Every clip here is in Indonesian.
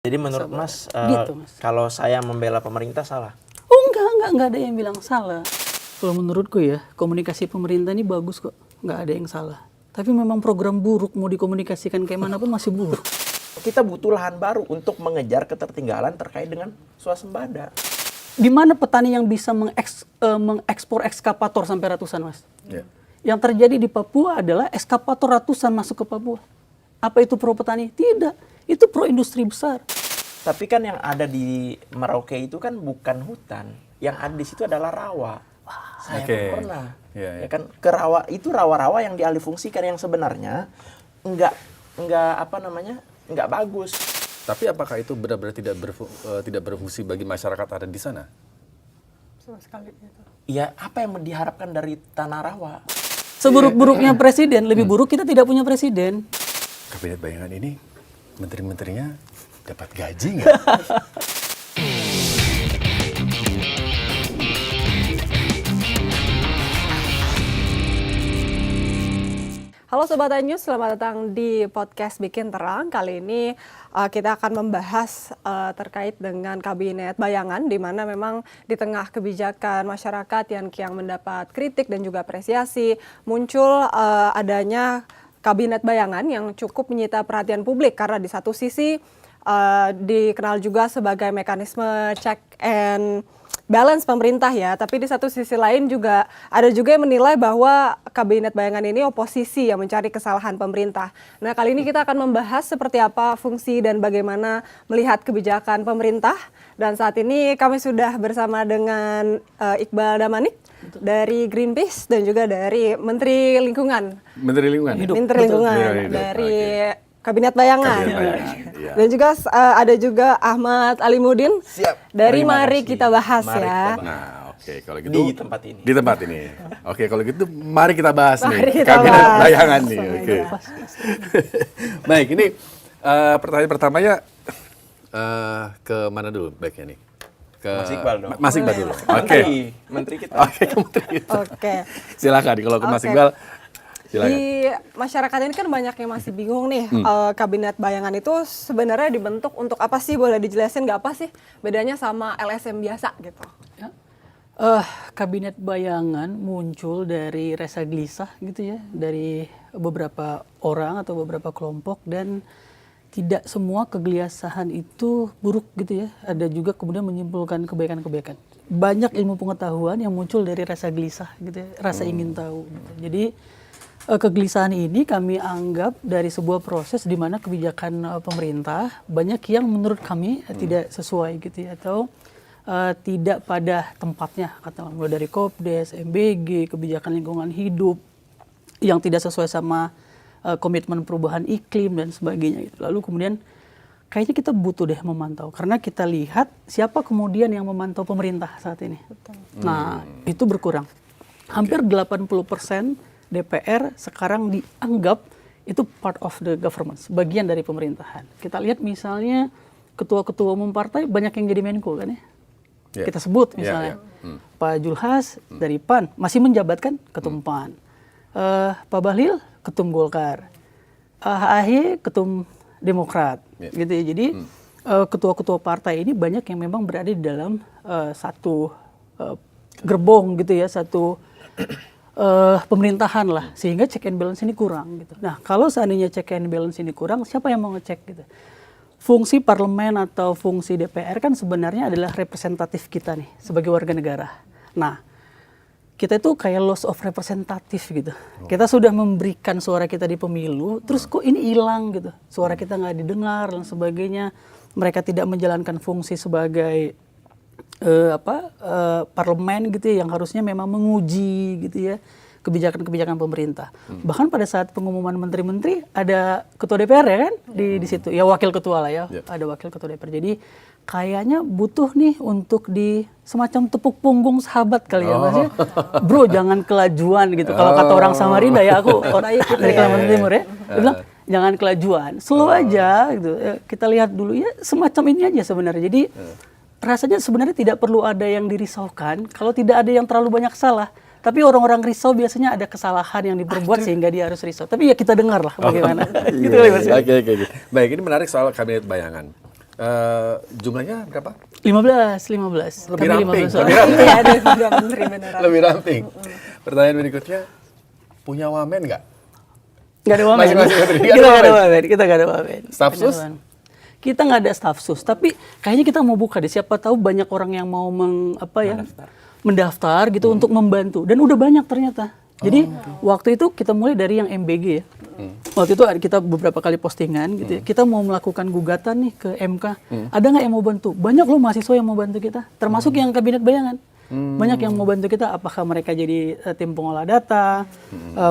Jadi menurut Mas, Gitu, Mas. kalau saya membela pemerintah salah? Oh enggak ada yang bilang salah. Kalau menurutku ya, komunikasi pemerintah ini bagus kok, nggak ada yang salah. Tapi memang program buruk mau dikomunikasikan kayak mana pun masih buruk. Kita butuh lahan baru untuk mengejar ketertinggalan terkait dengan swasembada. Di mana petani yang bisa mengekspor ekskavator sampai ratusan, Mas? Ya. Yang terjadi di Papua adalah ekskavator ratusan masuk ke Papua. Apa itu pro petani? Tidak. Itu pro industri besar. Tapi kan yang ada di Merauke itu kan bukan hutan. Yang ada di situ adalah rawa. Saya Oke. pun pernah. Ya. Ya kan ke rawa itu rawa-rawa yang dialihfungsikan yang sebenarnya enggak bagus. Tapi apakah itu benar-benar tidak berfungsi bagi masyarakat ada di sana? Sama sekali gitu. Ya apa yang diharapkan dari tanah rawa? Seburuk-buruknya presiden, lebih buruk kita tidak punya presiden. Kabinet bayangan ini, menteri-menterinya dapat gaji nggak? Halo Sobat iNews, selamat datang di podcast Bikin Terang. Kali ini kita akan membahas terkait dengan Kabinet Bayangan, di mana memang di tengah kebijakan masyarakat yang kian mendapat kritik dan juga apresiasi, muncul adanya Kabinet Bayangan yang cukup menyita perhatian publik karena di satu sisi dikenal juga sebagai mekanisme check and balance pemerintah ya, tapi di satu sisi lain juga ada juga yang menilai bahwa Kabinet Bayangan ini oposisi yang mencari kesalahan pemerintah. Nah, kali ini kita akan membahas seperti apa fungsi dan bagaimana melihat kebijakan pemerintah. Dan saat ini kami sudah bersama dengan Iqbal Damanik dari Greenpeace dan juga dari Menteri Lingkungan. Menteri Lingkungan. Menteri Lingkungan dari Kabinet Bayangan. Kabinet Bayangan, iya. Dan juga ada juga Ahmad Alimuddin. Siap. Dari Terima Mari kasih. Kita Bahas Mari ya. kita bahas. Nah, oke, kalau gitu Di tempat ini. Di tempat ini. Oke, kalau gitu mari kita bahas Mari nih kita Kabinet bahas. Bayangan nih. Oh, Oke. iya. Baik, ini pertanyaan pertamanya ke mana dulu baiknya nih? Ke Mas Iqbal dong. Mas Iqbal dulu. Oke. Menteri kita. Oke, ke Menteri kita. Oke. Silakan kalau ke Mas Oke. Iqbal. Silakan. Di masyarakat ini kan banyak yang masih bingung nih, Kabinet Bayangan itu sebenarnya dibentuk untuk apa sih? Boleh dijelasin nggak apa sih bedanya sama LSM biasa gitu? Ya. Kabinet Bayangan muncul dari rasa gelisah gitu ya, dari beberapa orang atau beberapa kelompok, dan tidak semua kegelisahan itu buruk gitu ya. Ada juga kemudian menyimpulkan kebaikan-kebaikan. Banyak ilmu pengetahuan yang muncul dari rasa gelisah gitu ya, rasa ingin tahu gitu. Jadi kegelisahan ini kami anggap dari sebuah proses di mana kebijakan pemerintah banyak yang menurut kami tidak sesuai gitu ya, atau tidak pada tempatnya, katakanlah mulai dari Kopdes, MBG, kebijakan lingkungan hidup yang tidak sesuai sama komitmen perubahan iklim dan sebagainya gitu. Lalu kemudian kayaknya kita butuh deh memantau, karena kita lihat siapa kemudian yang memantau pemerintah saat ini. Nah, itu berkurang. Hampir 80% DPR sekarang dianggap itu part of the government, bagian dari pemerintahan. Kita lihat misalnya ketua-ketua umum partai banyak yang jadi Menko kan ya. Yeah. Kita sebut misalnya Pak Julhas dari PAN masih menjabatkan ketum PAN. Pak Bahlil ketum Golkar. AHY ketum Demokrat. Yeah. Gitu ya. Jadi ketua-ketua partai ini banyak yang memang berada di dalam satu gerbong gitu ya, satu pemerintahan lah, sehingga check and balance ini kurang gitu. Nah, kalau seandainya check and balance ini kurang, siapa yang mau ngecek gitu? Fungsi parlemen atau fungsi DPR kan sebenarnya adalah representatif kita nih sebagai warga negara. Nah, kita itu kayak loss of representative gitu. Kita sudah memberikan suara kita di pemilu, terus kok ini hilang gitu. Suara kita nggak didengar dan sebagainya. Mereka tidak menjalankan fungsi sebagai parlemen gitu ya, yang harusnya memang menguji gitu ya kebijakan-kebijakan pemerintah. Bahkan pada saat pengumuman menteri-menteri ada ketua DPR ya kan di situ, ya wakil ketua lah ya, ada wakil ketua DPR. Jadi kayaknya butuh nih untuk di semacam tepuk punggung sahabat kali ya Mas ya. Bro, jangan kelajuan gitu. Kalau kata orang Samarinda ya, aku dari Kalimantan Timur ya, dia bilang jangan kelajuan, slow aja gitu. Kita lihat dulu ya, semacam ini aja sebenarnya. Jadi rasanya sebenarnya tidak perlu ada yang dirisaukan kalau tidak ada yang terlalu banyak salah. Tapi orang-orang risau biasanya ada kesalahan yang diperbuat sehingga dia harus risau. Tapi ya kita dengar lah bagaimana. Gitu kali Mas. Oke. Baik, ini menarik soal Kabinet Bayangan. Jumlahnya berapa? 15. Lebih Kami ramping. 15 orang. Iya, ada beberapa menteri beneran. Lebih ramping. Pertanyaan berikutnya, punya wamen nggak? Nggak ada wamen. Masing-masing menteri, nggak Kita ada nggak ada wamen. wamen. Kita nggak ada wamen. Staf sus? Beneran. Kita nggak ada staf sus, tapi kayaknya kita mau buka deh. Siapa tahu banyak orang yang mau mendaftar gitu untuk membantu. Dan udah banyak ternyata. Jadi waktu itu kita mulai dari yang MBG ya. Waktu itu kita beberapa kali postingan gitu ya. Kita mau melakukan gugatan nih ke MK. Ada nggak yang mau bantu? Banyak loh mahasiswa yang mau bantu kita. Termasuk yang kabinet bayangan. Banyak yang mau bantu kita. Apakah mereka jadi tim pengolah data,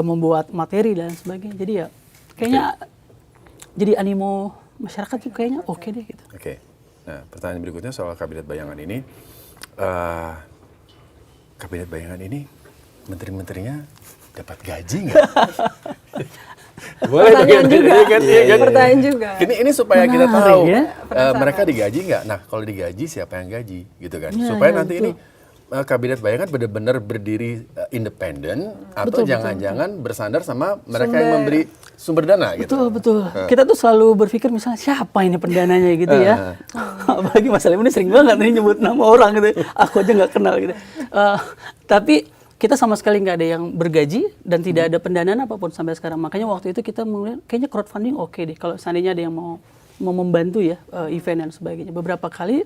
membuat materi dan sebagainya. Jadi ya kayaknya jadi animo masyarakat tuh kayaknya oke deh gitu. Oke. Nah, pertanyaan berikutnya soal kabinet bayangan ini. Kabinet bayangan ini, menteri-menterinya dapat gaji nggak? Boleh Pertanyaan dong, juga. iya kan? Pertanyaan juga. Ini supaya kita Menarik, tahu ya? mereka digaji nggak. Nah, kalau digaji siapa yang gaji, gitu kan? Ya, Supaya ya, nanti betul. ini kabinet bayangan benar-benar berdiri independen atau jangan-jangan bersandar sama mereka yang memberi sumber dana, gitu. Betul. Kita tuh selalu berpikir misalnya siapa ini pendananya gitu ya. Apalagi Mas Salim ini sering banget nih nyebut nama orang gitu. Aku aja nggak kenal gitu. Tapi kita sama sekali nggak ada yang bergaji dan tidak ada pendanaan apapun sampai sekarang. Makanya waktu itu kita mulai kayaknya crowdfunding oke deh. Kalau seandainya ada yang mau membantu ya event dan sebagainya. Beberapa kali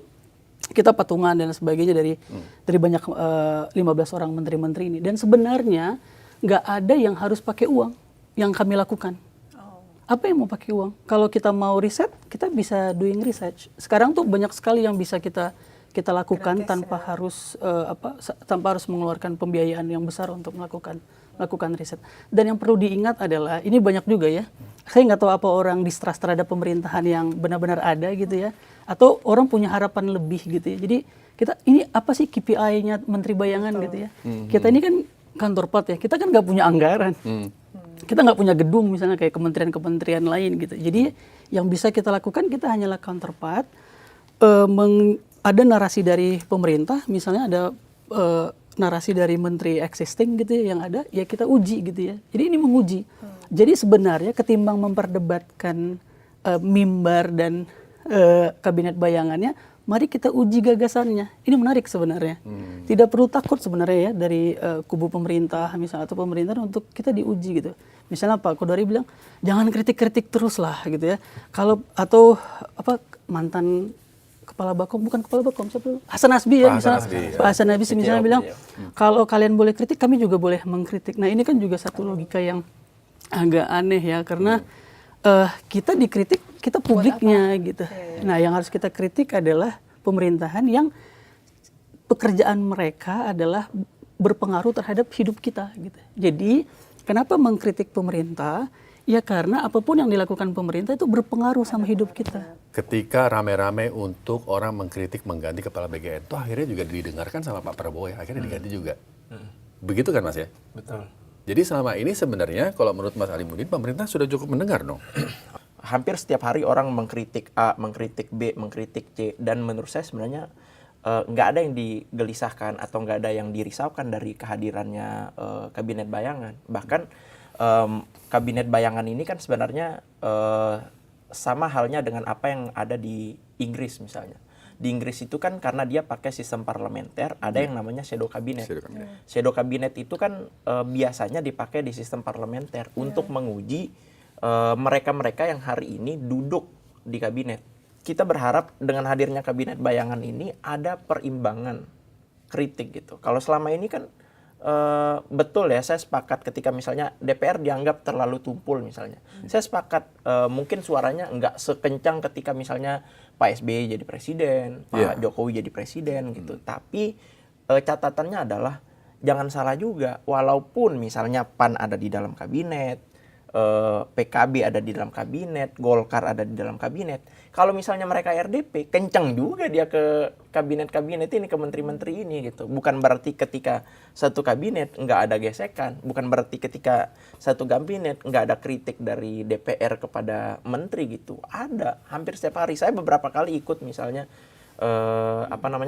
kita patungan dan sebagainya dari banyak 15 orang menteri-menteri ini. Dan sebenarnya nggak ada yang harus pakai uang yang kami lakukan. Apa yang mau pakai uang? Kalau kita mau riset, kita bisa doing research. Sekarang tuh banyak sekali yang bisa kita lakukan gratis, tanpa harus tanpa harus mengeluarkan pembiayaan yang besar untuk melakukan riset. Dan yang perlu diingat adalah ini banyak juga ya. Saya nggak tahu apa orang distrust terhadap pemerintahan yang benar-benar ada gitu ya, atau orang punya harapan lebih gitu ya. Jadi kita ini apa sih KPI-nya Menteri Bayangan gitu ya? Kita ini kan kantor part ya. Kita kan nggak punya anggaran. Kita nggak punya gedung misalnya kayak kementerian-kementerian lain gitu. Jadi yang bisa kita lakukan kita hanyalah counterpart. Ada narasi dari pemerintah, misalnya ada narasi dari menteri existing gitu ya yang ada, ya kita uji gitu ya. Jadi ini menguji. Jadi sebenarnya ketimbang memperdebatkan mimbar dan kabinet bayangannya, mari kita uji gagasannya. Ini menarik sebenarnya. Tidak perlu takut sebenarnya ya dari kubu pemerintah misalnya atau pemerintah untuk kita diuji gitu. Misalnya Pak Kodari bilang jangan kritik-kritik terus lah gitu ya. Atau mantan kepala Bakom, bukan kepala Bakom, siapa dulu? Hasan Nasbi ya misalnya. Pak Hasan Nasbi misalnya bilang kalau kalian boleh kritik, kami juga boleh mengkritik. Nah ini kan juga satu logika yang agak aneh ya karena kita dikritik, kita publiknya gitu. Nah yang harus kita kritik adalah pemerintahan yang pekerjaan mereka adalah berpengaruh terhadap hidup kita gitu. Jadi kenapa mengkritik pemerintah? Ya karena apapun yang dilakukan pemerintah itu berpengaruh sama hidup kita. Ketika rame-rame untuk orang mengkritik mengganti kepala BGN, itu akhirnya juga didengarkan sama Pak Prabowo ya, akhirnya diganti juga. Begitu kan Mas ya? Betul. Jadi selama ini sebenarnya kalau menurut Mas Alimuddin, pemerintah sudah cukup mendengar dong? Hampir setiap hari orang mengkritik A, mengkritik B, mengkritik C, dan menurut saya sebenarnya nggak ada yang digelisahkan atau nggak ada yang dirisaukan dari kehadirannya kabinet bayangan. Bahkan kabinet bayangan ini kan sebenarnya sama halnya dengan apa yang ada di Inggris misalnya. Di Inggris itu kan karena dia pakai sistem parlementer, ada yang namanya shadow cabinet. Shadow cabinet itu kan biasanya dipakai di sistem parlementer untuk menguji mereka-mereka yang hari ini duduk di kabinet. Kita berharap dengan hadirnya kabinet bayangan ini ada perimbangan kritik gitu. Kalau selama ini kan betul ya, saya sepakat ketika misalnya DPR dianggap terlalu tumpul misalnya. Saya sepakat mungkin suaranya nggak sekencang ketika misalnya Pak SBY jadi presiden, Pak Jokowi jadi presiden gitu. Tapi catatannya adalah jangan salah juga, walaupun misalnya PAN ada di dalam kabinet, PKB ada di dalam kabinet, Golkar ada di dalam kabinet. Kalau misalnya mereka RDP, kencang juga dia ke kabinet-kabinet ini, ke menteri-menteri ini gitu. Bukan berarti ketika satu kabinet nggak ada gesekan, bukan berarti ketika satu kabinet nggak ada kritik dari DPR kepada menteri gitu. Ada, hampir setiap hari. Saya beberapa kali ikut misalnya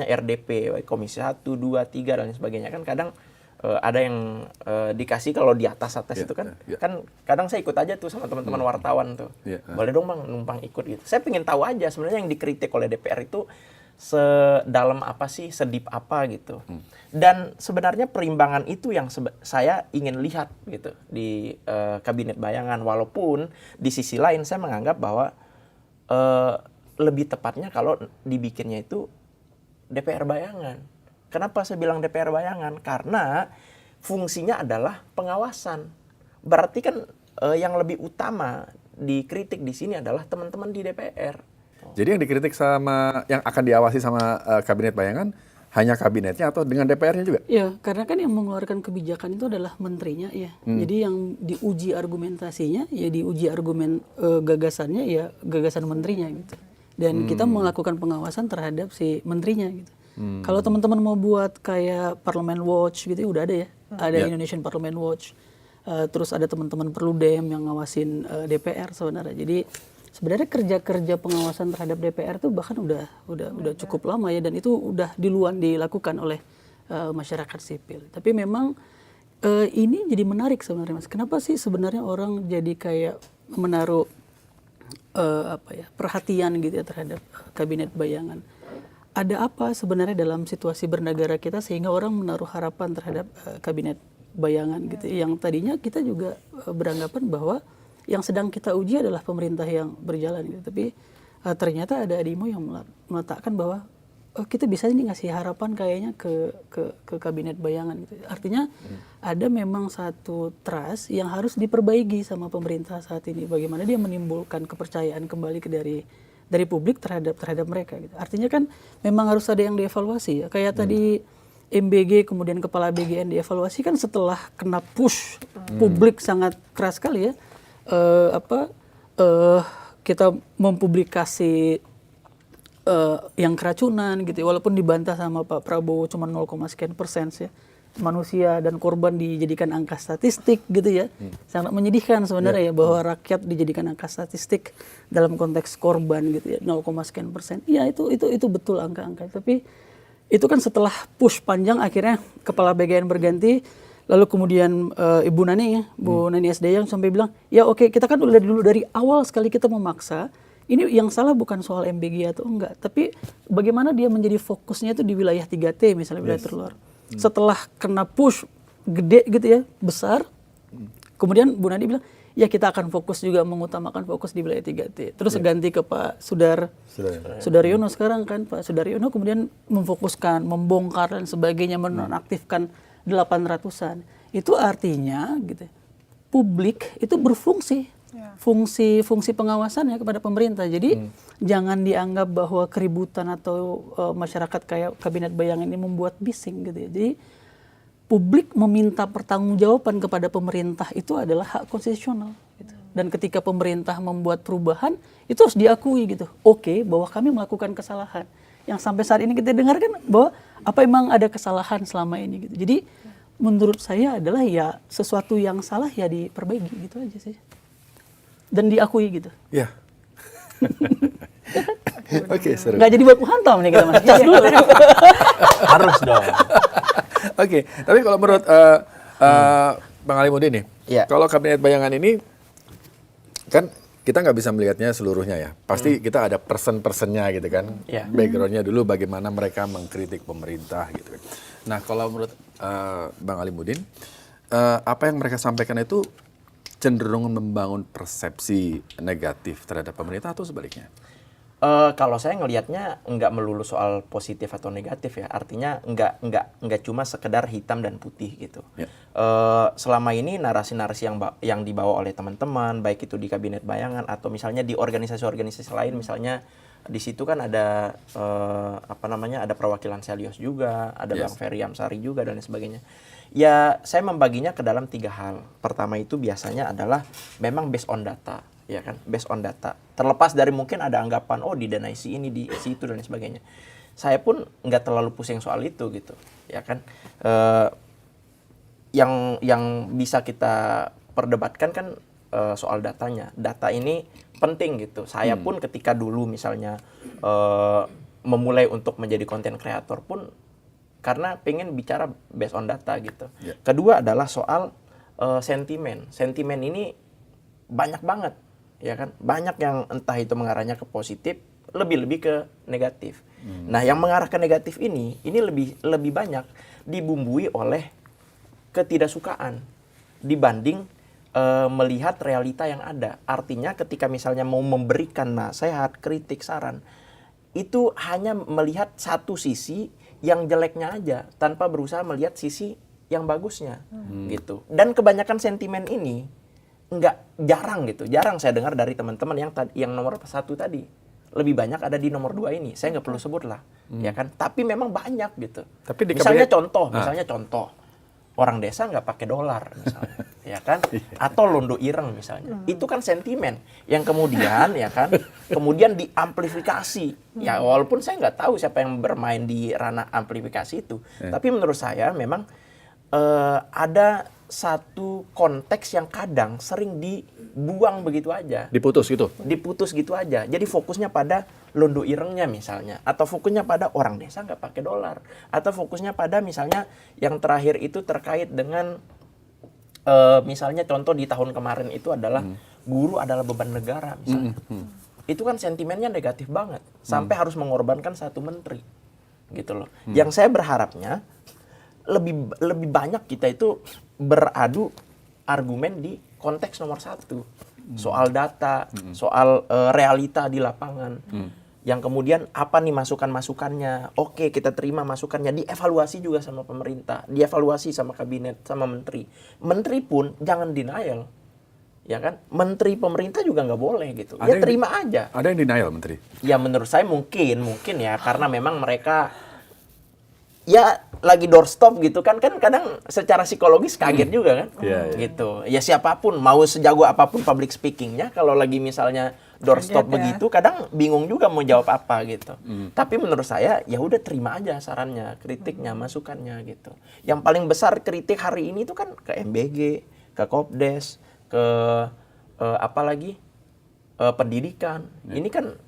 RDP, Komisi 1, 2, 3 dan sebagainya. Kan kadang ada yang dikasih kalau di atas itu kan, kan kadang saya ikut aja tuh sama teman-teman wartawan tuh. Boleh dong Bang numpang ikut gitu. Saya pengen tahu aja sebenarnya yang dikritik oleh DPR itu sedalam apa sih, sedip apa gitu. Dan sebenarnya perimbangan itu yang saya ingin lihat gitu di Kabinet Bayangan. Walaupun di sisi lain saya menganggap bahwa lebih tepatnya kalau dibikinnya itu DPR Bayangan. Kenapa saya bilang DPR Bayangan? Karena fungsinya adalah pengawasan. Berarti kan yang lebih utama dikritik di sini adalah teman-teman di DPR. Jadi yang dikritik sama yang akan diawasi sama Kabinet Bayangan hanya kabinetnya atau dengan DPR-nya juga? Ya, karena kan yang mengeluarkan kebijakan itu adalah menterinya ya. Jadi yang diuji argumentasinya ya diuji argumen gagasannya ya gagasan menterinya gitu. Dan kita melakukan pengawasan terhadap si menterinya gitu. Kalau teman-teman mau buat kayak Parliament Watch gitu ya udah ada ya. Ada Indonesian Parliament Watch. Terus ada teman-teman Perludem yang ngawasin DPR sebenarnya. Jadi sebenarnya kerja-kerja pengawasan terhadap DPR tuh bahkan udah cukup lama ya, dan itu udah dilakukan oleh masyarakat sipil. Tapi memang ini jadi menarik sebenarnya Mas. Kenapa sih sebenarnya orang jadi kayak menaruh perhatian gitu ya terhadap Kabinet Bayangan? Ada apa sebenarnya dalam situasi bernegara kita sehingga orang menaruh harapan terhadap Kabinet Bayangan gitu? Yang tadinya kita juga beranggapan bahwa yang sedang kita uji adalah pemerintah yang berjalan gitu. Tapi ternyata ada Adimo yang meletakkan bahwa kita bisa nih ngasih harapan kayaknya ke Kabinet Bayangan gitu. Artinya ada memang satu trust yang harus diperbaiki sama pemerintah saat ini. Bagaimana dia menimbulkan kepercayaan kembali dari publik terhadap mereka gitu. Artinya kan memang harus ada yang dievaluasi ya. Kayak tadi MBG kemudian Kepala BGN dievaluasi kan setelah kena push publik sangat keras sekali ya. Kita mempublikasi yang keracunan gitu ya. Walaupun dibantah sama Pak Prabowo cuma 0, sekian persen ya. Manusia dan korban dijadikan angka statistik gitu ya. Sangat menyedihkan sebenarnya ya bahwa rakyat dijadikan angka statistik dalam konteks korban gitu ya, 0, sekian persen. Iya itu betul angka-angka. Tapi itu kan setelah push panjang akhirnya Kepala BGN berganti, lalu kemudian Ibu Nani ya, Bu Nani SDY yang sampai bilang, "Ya oke, kita kan udah dulu dari awal sekali kita memaksa. Ini yang salah bukan soal MBG atau enggak, tapi bagaimana dia menjadi fokusnya itu di wilayah 3T misalnya wilayah terluar." Setelah kena push gede gitu ya, besar, kemudian Bu Nadi bilang, ya kita akan fokus juga mengutamakan fokus di wilayah 3T. Terus ganti ke Pak Sudaryono sekarang kan, Pak Sudaryono kemudian memfokuskan, membongkar dan sebagainya, menonaktifkan 800-an. Itu artinya gitu, publik itu berfungsi. Fungsi pengawasannya kepada pemerintah. Jadi jangan dianggap bahwa keributan atau masyarakat kayak Kabinet Bayangan ini membuat bising gitu ya. Jadi publik meminta pertanggungjawaban kepada pemerintah itu adalah hak konstitusional gitu. Dan ketika pemerintah membuat perubahan itu harus diakui gitu. Oke, bahwa kami melakukan kesalahan. Yang sampai saat ini kita dengarkan bahwa apa emang ada kesalahan selama ini gitu. Jadi menurut saya adalah ya sesuatu yang salah ya diperbaiki gitu aja sih. Dan diakui gitu. Ya. Oke, seru. Nggak jadi baku hantam nih kita Mas. Cas dulu. Harus dong. Oke, tapi kalau menurut Bang Alimuddin nih, kalau Kabinet Bayangan ini kan kita nggak bisa melihatnya seluruhnya ya. Pasti kita ada person-personnya gitu kan. Backgroundnya dulu bagaimana mereka mengkritik pemerintah gitu kan. Nah, kalau menurut Bang Alimuddin, apa yang mereka sampaikan itu cenderung membangun persepsi negatif terhadap pemerintah atau sebaliknya? Kalau saya ngelihatnya nggak melulu soal positif atau negatif ya. Artinya nggak cuma sekedar hitam dan putih gitu. Selama ini narasi-narasi yang dibawa oleh teman-teman, baik itu di Kabinet Bayangan atau misalnya di organisasi-organisasi lain, misalnya di situ kan ada ada perwakilan Selyos juga, ada Bang Ferry Amsari juga dan sebagainya. Ya, saya membaginya ke dalam 3 hal. Pertama itu biasanya adalah memang based on data, ya kan? Based on data. Terlepas dari mungkin ada anggapan, oh didanai si ini, di si itu dan sebagainya. Saya pun nggak terlalu pusing soal itu gitu, ya kan? Yang bisa kita perdebatkan kan soal datanya. Data ini penting gitu. Saya pun ketika dulu misalnya memulai untuk menjadi content creator pun karena pengen bicara based on data gitu. Kedua adalah soal sentimen. Sentimen ini banyak banget, ya kan? Banyak yang entah itu mengarahnya ke positif, lebih-lebih ke negatif. Nah, yang mengarah ke negatif ini lebih banyak dibumbui oleh ketidaksukaan dibanding melihat realita yang ada. Artinya ketika misalnya mau memberikan nasihat, kritik, saran, itu hanya melihat satu sisi yang jeleknya aja tanpa berusaha melihat sisi yang bagusnya gitu. Dan kebanyakan sentimen ini jarang saya dengar dari teman-teman yang nomor 1 tadi. Lebih banyak ada di nomor 2 ini. Saya nggak perlu sebut lah, ya kan? Tapi memang banyak gitu. Tapi misalnya contoh. Orang desa nggak pakai dolar misalnya, ya kan? Atau londo ireng misalnya. Itu kan sentimen yang kemudian ya kan, kemudian diamplifikasi. Ya walaupun saya nggak tahu siapa yang bermain di ranah amplifikasi itu, tapi menurut saya memang ada satu konteks yang kadang sering dibuang begitu aja. Diputus gitu aja. Jadi fokusnya pada londo irengnya misalnya, atau fokusnya pada orang desa nggak pakai dolar, atau fokusnya pada misalnya yang terakhir itu terkait dengan misalnya contoh di tahun kemarin itu adalah guru adalah beban negara misalnya. Itu kan sentimennya negatif banget, sampai harus mengorbankan satu menteri, gitu loh. Yang saya berharapnya lebih banyak kita itu beradu argumen di konteks nomor 1, soal data, soal realita di lapangan. Yang kemudian apa nih masukan-masukannya? Oke, kita terima masukannya, dievaluasi juga sama pemerintah, dievaluasi sama kabinet, sama menteri. Menteri pun jangan denial, ya kan? Menteri pemerintah juga nggak boleh gitu. Ya terima aja. Ada yang denial menteri? Ya menurut saya mungkin ya, karena memang mereka ya lagi doorstop gitu kan kadang secara psikologis kaget juga kan, gitu. Ya siapapun mau sejago apapun public speakingnya, kalau lagi misalnya doorstop begitu, kadang bingung juga mau jawab apa gitu. Tapi menurut saya ya udah terima aja sarannya, kritiknya, masukannya gitu. Yang paling besar kritik hari ini itu kan ke MBG, ke Kopdes, ke pendidikan. Ini kan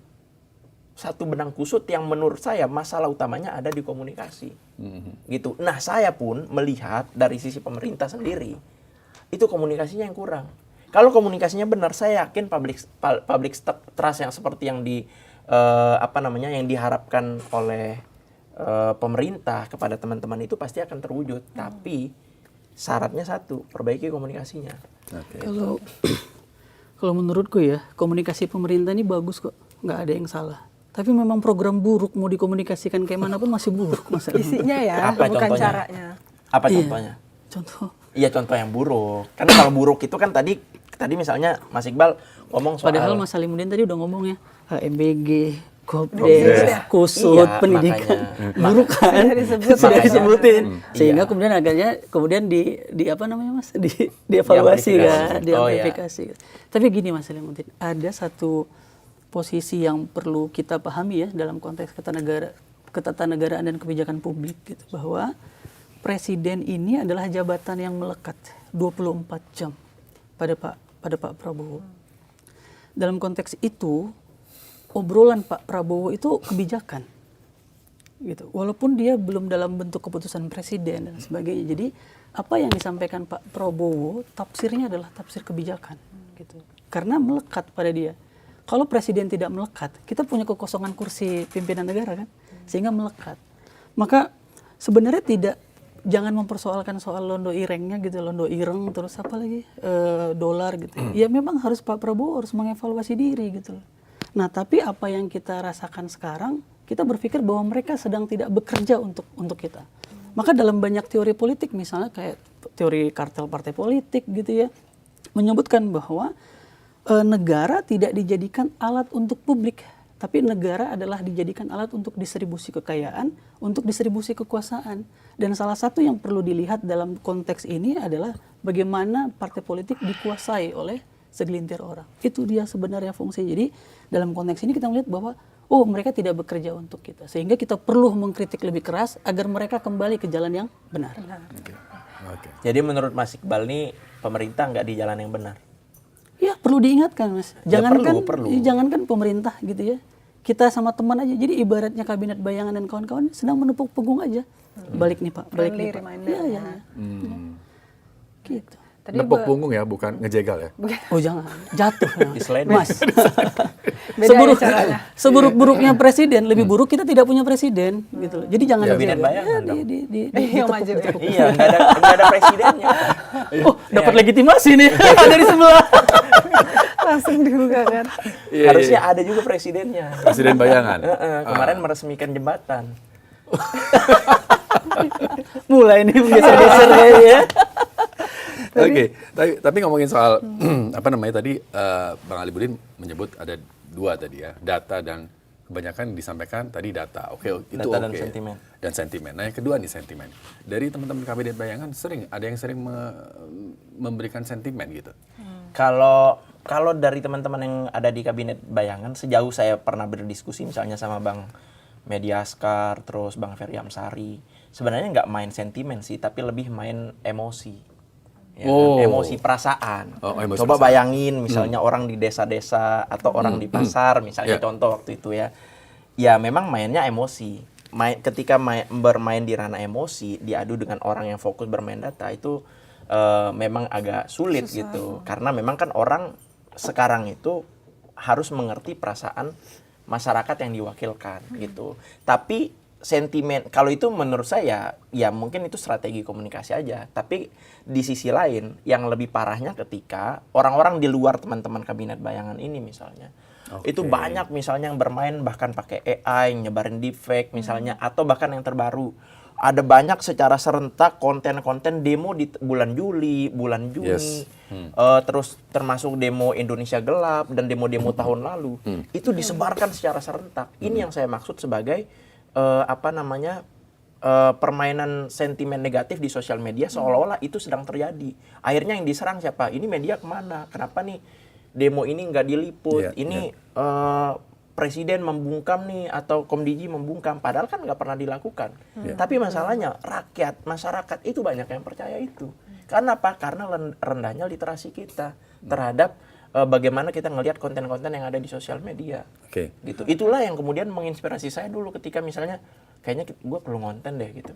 satu benang kusut yang menurut saya masalah utamanya ada di komunikasi, gitu. Nah, saya pun melihat dari sisi pemerintah sendiri, itu komunikasinya yang kurang. Kalau komunikasinya benar, saya yakin public trust yang seperti yang yang diharapkan oleh pemerintah kepada teman-teman itu pasti akan terwujud. Tapi syaratnya satu, perbaiki komunikasinya. Kalau menurutku ya, komunikasi pemerintah ini bagus kok, nggak ada yang salah. Tapi memang program buruk mau dikomunikasikan kayak mana pun masih buruk masalahnya. Isinya ya, apa bukan contohnya? caranya. Apa contohnya? Iya, contoh yang buruk. Kan kalau buruk itu kan tadi misalnya Mas Iqbal ngomong soal... Padahal Mas Salimuddin tadi udah ngomong ya, MBG, Kopdes, Kusut, pendidikan. Buruk kan? Sudah disebutin. Sehingga kemudian dievaluasi kan, diamplifikasi. Tapi gini Mas Salimuddin, ada satu posisi yang perlu kita pahami ya dalam konteks ketatanegaraan dan kebijakan publik gitu, bahwa presiden ini adalah jabatan yang melekat 24 jam pada Pak Prabowo. Dalam konteks itu, obrolan Pak Prabowo itu kebijakan gitu. Walaupun dia belum dalam bentuk keputusan presiden dan sebagainya. Jadi apa yang disampaikan Pak Prabowo tafsirnya adalah tafsir kebijakan gitu. Karena melekat pada dia. Kalau presiden tidak melekat, kita punya kekosongan kursi pimpinan negara kan, sehingga melekat. Maka sebenarnya jangan mempersoalkan soal londo irengnya gitu, londo ireng terus apa lagi dolar gitu. Ya memang harus Pak Prabowo harus mengevaluasi diri gitu. Nah tapi apa yang kita rasakan sekarang, kita berpikir bahwa mereka sedang tidak bekerja untuk kita. Maka dalam banyak teori politik misalnya kayak teori kartel partai politik gitu ya, menyebutkan bahwa negara tidak dijadikan alat untuk publik, tapi negara adalah dijadikan alat untuk distribusi kekayaan, untuk distribusi kekuasaan. Dan salah satu yang perlu dilihat dalam konteks ini adalah bagaimana partai politik dikuasai oleh segelintir orang. Itu dia sebenarnya fungsi. Jadi dalam konteks ini kita melihat bahwa mereka tidak bekerja untuk kita. Sehingga kita perlu mengkritik lebih keras agar mereka kembali ke jalan yang benar. Jadi menurut Mas Iqbal nih pemerintah nggak di jalan yang benar? Ya perlu diingatkan Mas. Jangankan perlu. Jangankan pemerintah gitu ya. kita sama teman aja. Jadi ibaratnya kabinet bayangan dan kawan-kawan sedang menepuk punggung aja. Balik nih Pak, balik nih Pak. Iya, iya. Gitu. Nepuk punggung ya, bukan ngejegal ya. Oh jangan, jatuh ya. Mas. Seburuk-buruknya presiden, lebih buruk kita tidak punya presiden gitu loh. Jadi jangan kabinet bayangan dong. Iya, nggak ada presidennya. Oh, dapat legitimasi nih dari sebelah. Langsung dibuka kan. Harusnya ada juga presidennya. Presiden bayangan. Kemarin meresmikan jembatan. Mulai nih geser-geser ya. Oke, tapi ngomongin soal apa namanya tadi, Bang Ali Budin menyebut ada dua tadi ya, data dan kebanyakan disampaikan tadi data. Oke, itu data oke. Dan sentimen. Nah, yang kedua nih sentimen. Dari teman-teman kabinet bayangan ada yang sering memberikan sentimen gitu. Kalau dari teman-teman yang ada di kabinet bayangan, sejauh saya pernah berdiskusi misalnya sama Bang Mediaskar, terus Bang Ferry Amsari, sebenarnya nggak main sentimen sih, tapi lebih main emosi. Ya, emosi perasaan. Emosi Coba perasaan. bayangin misalnya orang di desa-desa atau orang di pasar misalnya contoh waktu itu ya. Ya memang mainnya emosi. Ketika bermain di ranah emosi diadu dengan orang yang fokus bermain data itu memang agak sulit gitu. Karena memang kan orang sekarang itu harus mengerti perasaan masyarakat yang diwakilkan gitu. Tapi sentimen kalau itu menurut saya ya mungkin itu strategi komunikasi aja, tapi di sisi lain yang lebih parahnya ketika orang-orang di luar teman-teman kabinet bayangan ini misalnya itu banyak misalnya yang bermain bahkan pakai AI nyebarin deepfake misalnya, atau bahkan yang terbaru ada banyak secara serentak konten-konten demo di bulan Juli, bulan Juni, terus termasuk demo Indonesia Gelap dan demo-demo tahun lalu itu disebarkan secara serentak. Ini yang saya maksud sebagai permainan sentimen negatif di sosial media seolah-olah itu sedang terjadi. Akhirnya yang diserang siapa? Ini media kemana? Kenapa nih demo ini nggak diliput? Ini presiden membungkam nih atau Komdiji membungkam. Padahal kan nggak pernah dilakukan. Tapi masalahnya rakyat, masyarakat itu banyak yang percaya itu. Karena apa? Karena rendahnya literasi kita terhadap bagaimana kita ngelihat konten-konten yang ada di sosial media. Gitu. Itulah yang kemudian menginspirasi saya dulu ketika misalnya kayaknya gue perlu konten deh gitu.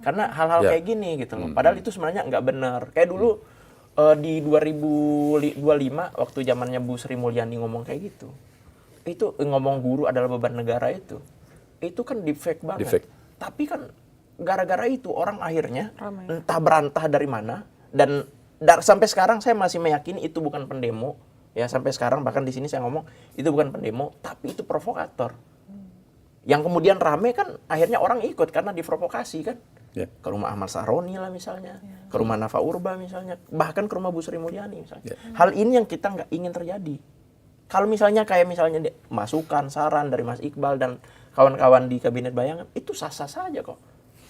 Karena hal-hal kayak gini gitu loh. Padahal itu sebenarnya nggak benar. Kayak dulu di 2025 waktu zamannya Bu Sri Mulyani ngomong kayak gitu. Itu ngomong guru adalah beban negara itu. Itu kan deepfake banget. Tapi kan gara-gara itu orang akhirnya entah berantah dari mana dan sampai sekarang saya masih meyakini itu bukan pendemo ya, sampai sekarang bahkan di sini saya ngomong itu bukan pendemo tapi itu provokator yang kemudian rame kan akhirnya orang ikut karena diprovokasi kan ke rumah Ahmad Saroni lah misalnya, ke rumah Nafa Urba misalnya, bahkan ke rumah Bu Sri Mulyani misalnya. Hal ini yang kita nggak ingin terjadi. Kalau misalnya kayak misalnya masukan saran dari Mas Iqbal dan kawan-kawan di kabinet bayangan itu sah-sah saja kok,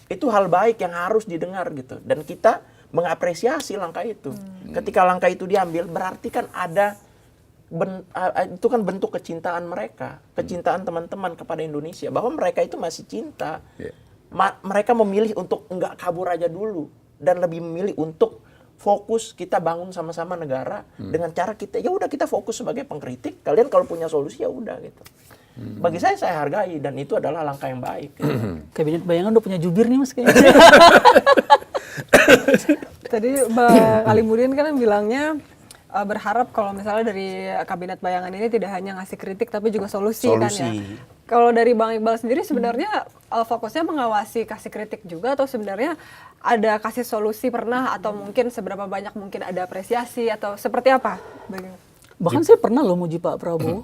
itu hal baik yang harus didengar gitu dan kita mengapresiasi langkah itu. Ketika langkah itu diambil, berarti kan ada itu kan bentuk kecintaan mereka, kecintaan teman-teman kepada Indonesia, bahwa mereka itu masih cinta. Mereka memilih untuk enggak kabur aja dulu dan lebih memilih untuk fokus kita bangun sama-sama negara dengan cara kita ya udah kita fokus sebagai pengkritik. Kalian kalau punya solusi ya udah gitu. Bagi saya hargai dan itu adalah langkah yang baik. Gitu. Kabinet bayangan udah punya jubir nih Mas kayaknya. Tadi Bang Ali Budin kan bilangnya berharap kalau misalnya dari kabinet bayangan ini tidak hanya ngasih kritik tapi juga solusi. Kan ya. Kalau dari Bang Iqbal sendiri sebenarnya fokusnya mengawasi kasih kritik juga atau sebenarnya ada kasih solusi pernah atau mungkin seberapa banyak mungkin ada apresiasi atau seperti apa? Bahkan saya pernah loh muji Pak Prabowo.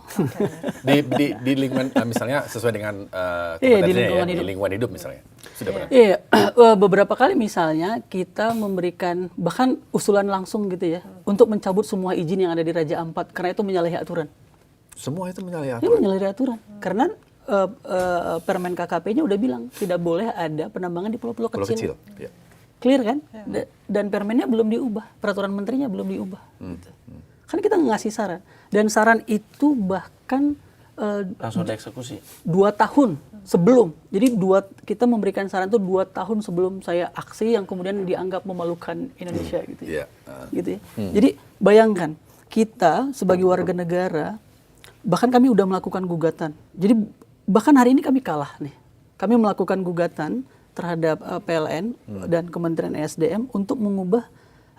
di lingkungan misalnya sesuai dengan di lingkungan hidup misalnya. Sudah pernah? Iya, beberapa kali misalnya kita memberikan bahkan usulan langsung gitu ya untuk mencabut semua izin yang ada di Raja Ampat karena itu menyalahi aturan. Semua itu menyalahi aturan. Itu menyalahi aturan. Karena Permen KKP-nya udah bilang tidak boleh ada penambangan di pulau-pulau kecil. Clear kan? Dan permennya belum diubah, peraturan menterinya belum diubah. Kan kita ngasih saran dan saran itu bahkan langsung dieksekusi 2 tahun sebelum. Jadi kita memberikan saran itu 2 tahun sebelum saya aksi yang kemudian dianggap memalukan Indonesia gitu ya. Gitu ya. Jadi bayangkan kita sebagai warga negara Bahkan kami udah melakukan gugatan. Jadi bahkan hari ini kami kalah nih. Kami melakukan gugatan terhadap PLN dan Kementerian ESDM untuk mengubah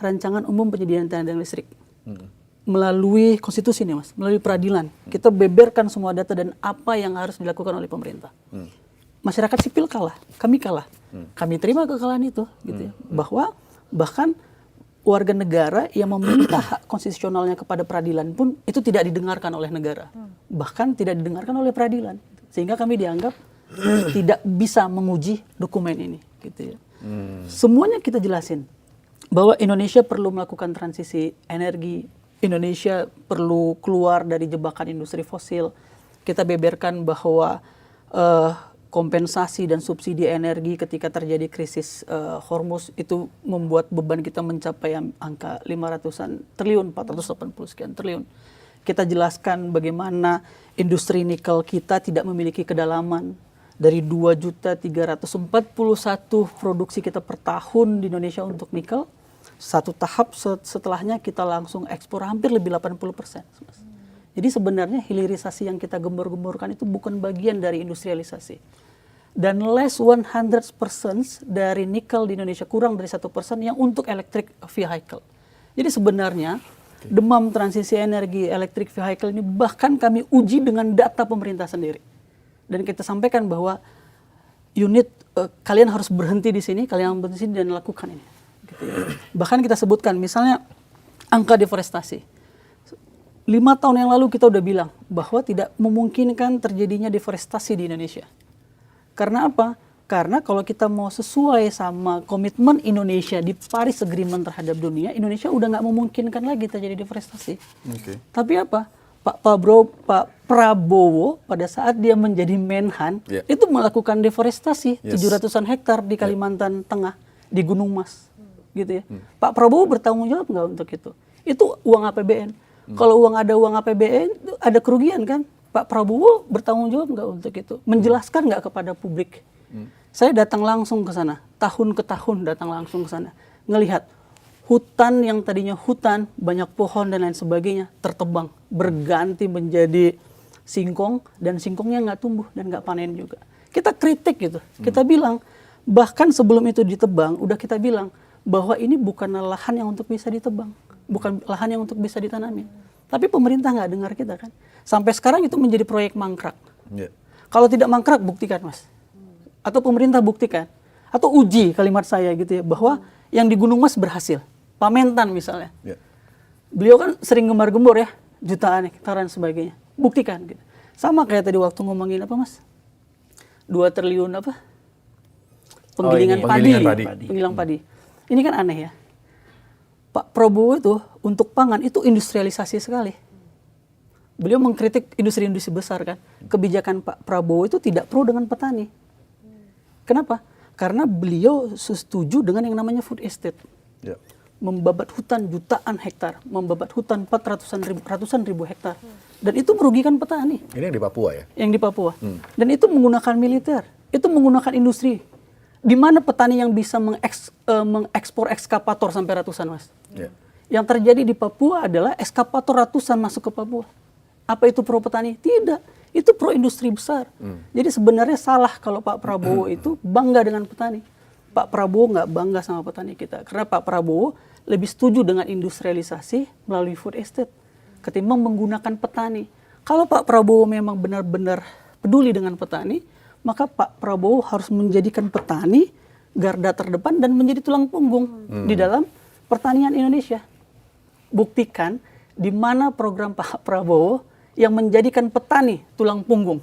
rancangan umum penyediaan tenaga listrik. Melalui konstitusi nih Mas, melalui peradilan. Kita beberkan semua data dan apa yang harus dilakukan oleh pemerintah. Masyarakat sipil kalah, kami kalah. Kami terima kekalahan itu gitu ya. Bahwa bahkan warga negara yang meminta hak konstitusionalnya kepada peradilan pun itu tidak didengarkan oleh negara. Bahkan tidak didengarkan oleh peradilan. Sehingga kami dianggap tidak bisa menguji dokumen ini gitu ya. Semuanya kita jelasin bahwa Indonesia perlu melakukan transisi energi, Indonesia perlu keluar dari jebakan industri fosil. Kita beberkan bahwa kompensasi dan subsidi energi ketika terjadi krisis Hormuz itu membuat beban kita mencapai angka 500-an triliun, 480 sekian triliun. Kita jelaskan bagaimana industri nikel kita tidak memiliki kedalaman. Dari 2.341 produksi kita per tahun di Indonesia untuk nikel, satu tahap setelahnya kita langsung ekspor hampir lebih 80%. Jadi sebenarnya hilirisasi yang kita gembor-gemborkan itu bukan bagian dari industrialisasi. Dan less 100% dari nikel di Indonesia, kurang dari 1% yang untuk electric vehicle. Jadi sebenarnya demam transisi energi electric vehicle ini bahkan kami uji dengan data pemerintah sendiri. Dan kita sampaikan bahwa unit kalian harus berhenti di sini, kalian berhenti di sini dan lakukan ini. Gitu ya. Bahkan kita sebutkan misalnya angka deforestasi. 5 tahun yang lalu kita udah bilang bahwa tidak memungkinkan terjadinya deforestasi di Indonesia. Karena apa? Karena kalau kita mau sesuai sama komitmen Indonesia di Paris Agreement terhadap dunia, Indonesia udah nggak memungkinkan lagi terjadi deforestasi. Tapi apa? Pak Prabowo pada saat dia menjadi Menhan itu melakukan deforestasi 700-an hektar di Kalimantan Tengah, di Gunung Mas. Gitu ya. Pak Prabowo bertanggung jawab nggak untuk itu? Itu uang APBN. Kalau ada uang APBN, ada kerugian kan? Pak Prabowo bertanggung jawab nggak untuk itu? Menjelaskan nggak kepada publik? Saya datang langsung ke sana, tahun ke tahun datang langsung ke sana, ngelihat hutan yang tadinya hutan, banyak pohon dan lain sebagainya, tertebang, berganti menjadi singkong, dan singkongnya nggak tumbuh dan nggak panen juga. Kita kritik gitu, kita bilang, bahkan sebelum itu ditebang, udah kita bilang, bahwa ini bukan lahan yang untuk bisa ditebang, bukan lahan yang untuk bisa ditanami. Tapi pemerintah nggak dengar kita kan. Sampai sekarang itu menjadi proyek mangkrak. Kalau tidak mangkrak, buktikan Mas. Atau pemerintah buktikan. Atau uji kalimat saya gitu ya, bahwa yang di Gunung Mas berhasil. Pamentan misalnya. Beliau kan sering gembar-gembor ya, jutaan hektaran sebagainya. Buktikan gitu. Sama kayak tadi waktu ngomongin apa Mas? 2 triliun apa? Penggilingan padi. Ini kan aneh ya. Pak Prabowo itu untuk pangan itu industrialisasi sekali. Beliau mengkritik industri-industri besar kan. Kebijakan Pak Prabowo itu tidak pro dengan petani. Kenapa? Karena beliau setuju dengan yang namanya food estate. Membabat hutan jutaan hektar, membabat hutan ratusan ribu hektar. Dan itu merugikan petani. Ini yang di Papua ya? Yang di Papua. Dan itu menggunakan militer. Itu menggunakan industri. Di mana petani yang bisa mengekspor ekskavator sampai ratusan Mas? Yang terjadi di Papua adalah ekskavator ratusan masuk ke Papua. Apa itu pro petani? Tidak. Itu pro industri besar. Jadi sebenarnya salah kalau Pak Prabowo itu bangga dengan petani. Pak Prabowo nggak bangga sama petani kita. Karena Pak Prabowo lebih setuju dengan industrialisasi melalui food estate ketimbang menggunakan petani. Kalau Pak Prabowo memang benar-benar peduli dengan petani, maka Pak Prabowo harus menjadikan petani garda terdepan dan menjadi tulang punggung di dalam pertanian Indonesia. Buktikan di mana program Pak Prabowo yang menjadikan petani tulang punggung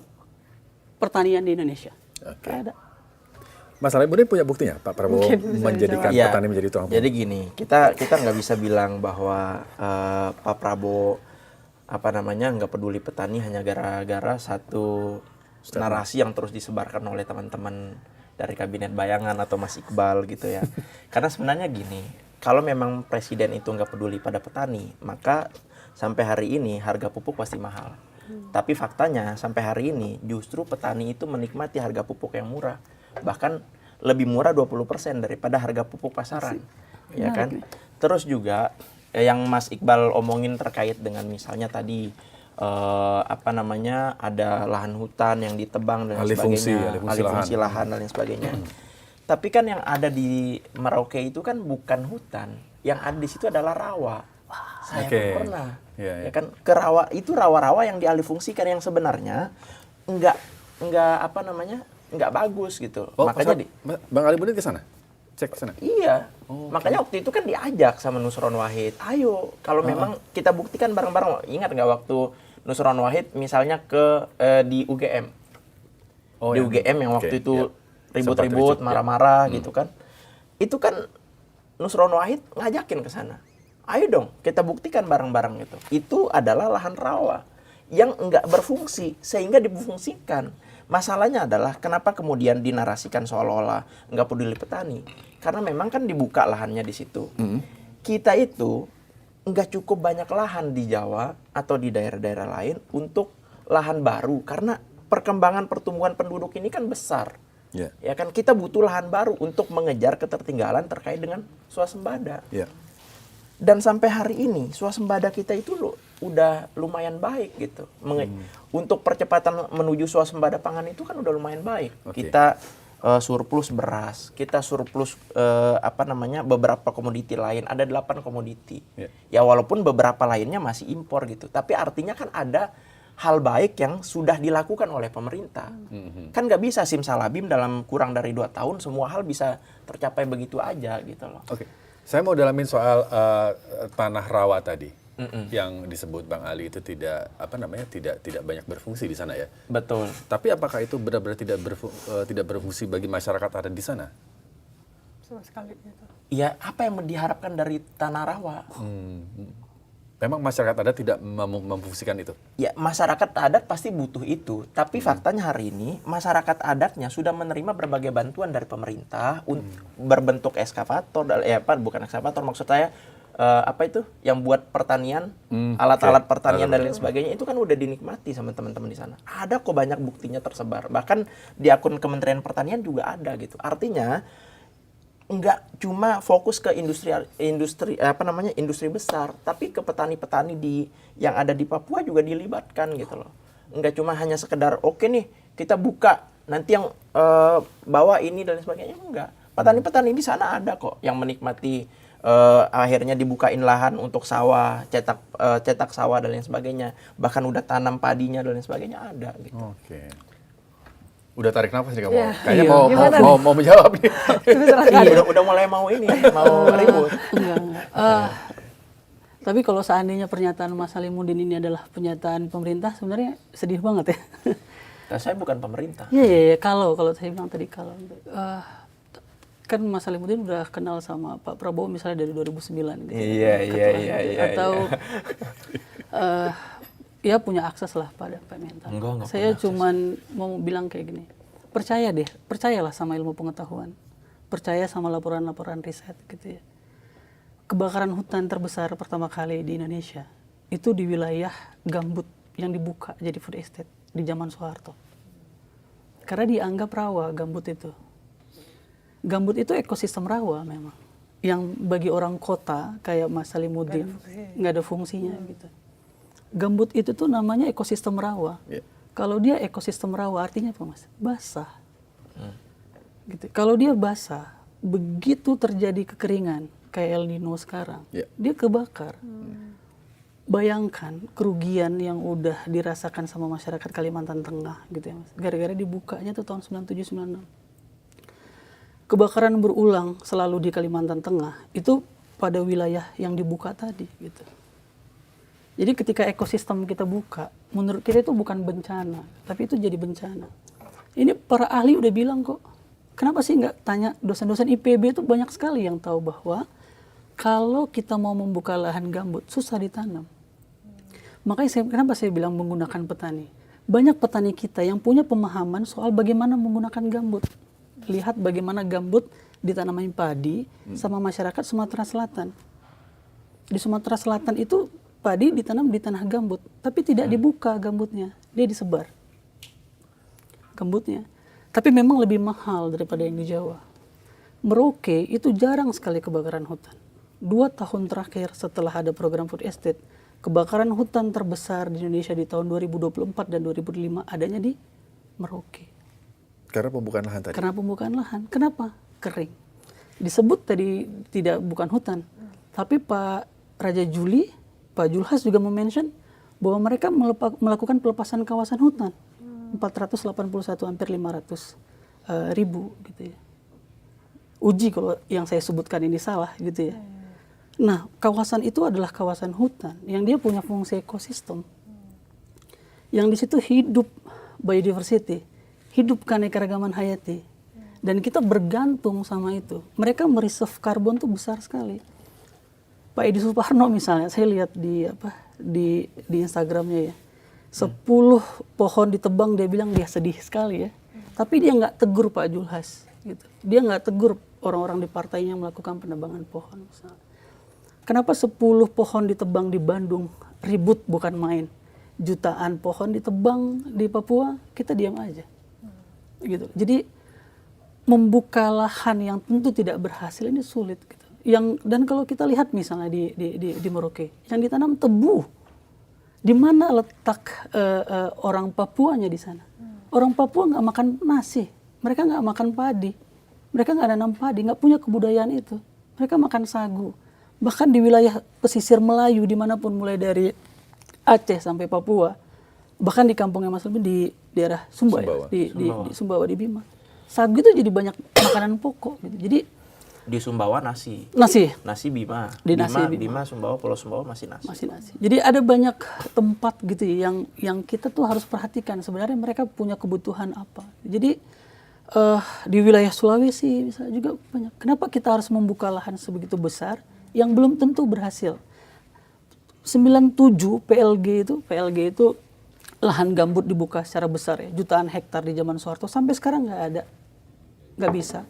pertanian di Indonesia. Ada. Mas Alaimuddin punya buktinya Pak Prabowo menjadikan petani menjadi tulang punggung? Jadi gini, kita nggak bisa bilang bahwa Pak Prabowo nggak peduli petani hanya gara-gara satu narasi yang terus disebarkan oleh teman-teman dari Kabinet Bayangan atau Mas Iqbal gitu ya. Karena sebenarnya gini, kalau memang presiden itu nggak peduli pada petani, maka sampai hari ini harga pupuk pasti mahal. Tapi faktanya sampai hari ini justru petani itu menikmati harga pupuk yang murah. Bahkan lebih murah 20% daripada harga pupuk pasaran. Ya kan? Terus juga yang Mas Iqbal omongin terkait dengan misalnya tadi ada lahan hutan yang ditebang dan Alih fungsi sebagainya, alih fungsi lahan dan lain sebagainya. Tapi kan yang ada di Merauke itu kan bukan hutan, yang ada di situ adalah rawa. Saya kan pernah, ya kan ke rawa itu rawa-rawa yang dialihfungsikan yang sebenarnya nggak bagus gitu. Makanya Bang Ali Mudin ke sana? Cek ke sana? Iya. Makanya waktu itu kan diajak sama Nusron Wahid. Ayo, kalau memang kita buktikan bareng-bareng. Ingat nggak waktu Nusron Wahid misalnya di UGM? Di UGM yang waktu itu ribut-ribut, marah-marah gitu kan. Itu kan Nusron Wahid ngajakin ke sana. Ayo dong, kita buktikan bareng-bareng gitu. Itu adalah lahan rawa yang nggak berfungsi sehingga difungsikan. Masalahnya adalah kenapa kemudian dinarasikan seolah-olah nggak peduli petani? Karena memang kan dibuka lahannya di situ. Kita itu nggak cukup banyak lahan di Jawa atau di daerah-daerah lain untuk lahan baru karena perkembangan pertumbuhan penduduk ini kan besar. Ya kan kita butuh lahan baru untuk mengejar ketertinggalan terkait dengan swasembada. Dan sampai hari ini swasembada kita itu udah lumayan baik gitu. Untuk percepatan menuju swasembada pangan itu kan udah lumayan baik. Kita surplus beras, kita surplus beberapa komoditi lain, ada 8 komoditi. Ya walaupun beberapa lainnya masih impor gitu. Tapi artinya kan ada hal baik yang sudah dilakukan oleh pemerintah. Kan nggak bisa simsalabim dalam kurang dari 2 tahun semua hal bisa tercapai begitu aja gitu loh. Saya mau dalamin soal tanah rawa tadi yang disebut Bang Ali itu tidak banyak berfungsi di sana ya. Betul. Tapi apakah itu benar-benar tidak berfungsi bagi masyarakat ada di sana? Sama sekali gitu. Ya apa yang diharapkan dari tanah rawa? Memang masyarakat adat tidak memfungsikan itu? Ya, masyarakat adat pasti butuh itu. Tapi faktanya hari ini, masyarakat adatnya sudah menerima berbagai bantuan dari pemerintah berbentuk ekskavator, bukan ekskavator, maksud saya, yang buat pertanian, alat-alat pertanian dan lain sebagainya, itu kan udah dinikmati sama teman-teman di sana. Ada kok banyak buktinya tersebar. Bahkan di akun Kementerian Pertanian juga ada gitu. Artinya, nggak cuma fokus ke industri besar, tapi ke petani-petani yang ada di Papua juga dilibatkan gitu loh. Nggak cuma hanya sekedar oke nih kita buka nanti yang bawa ini dan sebagainya, enggak. Petani-petani di sana ada kok yang menikmati akhirnya dibukain lahan untuk sawah, cetak sawah dan lain sebagainya. Bahkan udah tanam padinya dan lain sebagainya ada gitu. Udah tarik nafas nih kamu. Kayaknya mau menjawab nih. Udah mulai mau ribut. Tapi kalau seandainya pernyataan Mas Salimuddin ini adalah pernyataan pemerintah, sebenarnya sedih banget ya. Saya bukan pemerintah. Iya. Kalau saya bilang tadi kan Mas Salimuddin udah kenal sama Pak Prabowo misalnya dari 2009 gitu. Iya. Atau ya punya akses lah pada Pak Mentan. Enggak saya cuman mau bilang kayak gini, percayalah sama ilmu pengetahuan, percaya sama laporan-laporan riset gitu ya. Kebakaran hutan terbesar pertama kali di Indonesia itu di wilayah gambut yang dibuka jadi food estate di zaman Soeharto. Karena dianggap rawa gambut itu. Gambut itu ekosistem rawa memang, yang bagi orang kota kayak Mas Salimuddin nggak ada fungsinya gitu. Gambut itu tuh namanya ekosistem rawa. Kalau dia ekosistem rawa artinya apa Mas? Basah. Gitu. Kalau dia basah, begitu terjadi kekeringan kayak El Nino sekarang, dia kebakar. Bayangkan kerugian yang udah dirasakan sama masyarakat Kalimantan Tengah gitu ya Mas. Gara-gara dibukanya tuh tahun 97-96. Kebakaran berulang selalu di Kalimantan Tengah itu pada wilayah yang dibuka tadi gitu. Jadi ketika ekosistem kita buka, menurut kita itu bukan bencana, tapi itu jadi bencana. Ini para ahli udah bilang kok, kenapa sih nggak tanya dosen-dosen IPB itu banyak sekali yang tahu bahwa kalau kita mau membuka lahan gambut, susah ditanam. Makanya kenapa saya bilang menggunakan petani. Banyak petani kita yang punya pemahaman soal bagaimana menggunakan gambut. Lihat bagaimana gambut ditanami padi sama masyarakat Sumatera Selatan. Di Sumatera Selatan itu padi ditanam di tanah gambut, tapi tidak dibuka gambutnya, dia disebar gambutnya. Tapi memang lebih mahal daripada yang di Jawa. Merauke itu jarang sekali kebakaran hutan. 2 tahun terakhir setelah ada program food estate, kebakaran hutan terbesar di Indonesia di tahun 2024 dan 2005 adanya di Merauke. Karena pembukaan lahan tadi. Karena pembukaan lahan. Kenapa? Kering. Disebut tadi tidak bukan hutan. Tapi Pak Raja Juli, Pak Julhas juga mention bahwa mereka melakukan pelepasan kawasan hutan. 481 hampir 500 ribu gitu ya. Uji kalau yang saya sebutkan ini salah gitu ya. Nah, kawasan itu adalah kawasan hutan yang dia punya fungsi ekosistem. Yang di situ hidup biodiversity, hidup keanekaragaman hayati. Dan kita bergantung sama itu. Mereka mereserve karbon tuh besar sekali. Pak Edi Suparno misalnya, saya lihat di Instagramnya ya. 10 pohon ditebang, dia bilang dia sedih sekali ya. Tapi dia nggak tegur Pak Julhas gitu. Dia nggak tegur orang-orang di partainya yang melakukan penebangan pohon misalnya. Kenapa 10 pohon ditebang di Bandung, ribut bukan main. Jutaan pohon ditebang di Papua, kita diam aja. Gitu. Jadi membuka lahan yang tentu tidak berhasil ini sulit gitu. Dan kalau kita lihat misalnya di Merauke, yang ditanam tebu. Di mana letak orang Papuanya di sana? Orang Papua nggak makan nasi, mereka nggak makan padi, mereka nggak nanam padi, nggak punya kebudayaan itu. Mereka makan sagu. Bahkan di wilayah pesisir Melayu dimanapun, mulai dari Aceh sampai Papua, bahkan di kampungnya Mas Lebih di daerah Sumbawa. Ya, di Sumbawa di Bima, sagu itu jadi banyak makanan pokok gitu. Jadi di Sumbawa nasi Bima, di Bima Sumbawa, Pulau Sumbawa masih nasi. Jadi ada banyak tempat gitu ya, yang kita tuh harus perhatikan sebenarnya mereka punya kebutuhan apa. Jadi di wilayah Sulawesi misalnya juga banyak. Kenapa kita harus membuka lahan sebegitu besar yang belum tentu berhasil? 97 PLG itu lahan gambut dibuka secara besar ya, jutaan hektar di zaman Soeharto, sampai sekarang nggak bisa.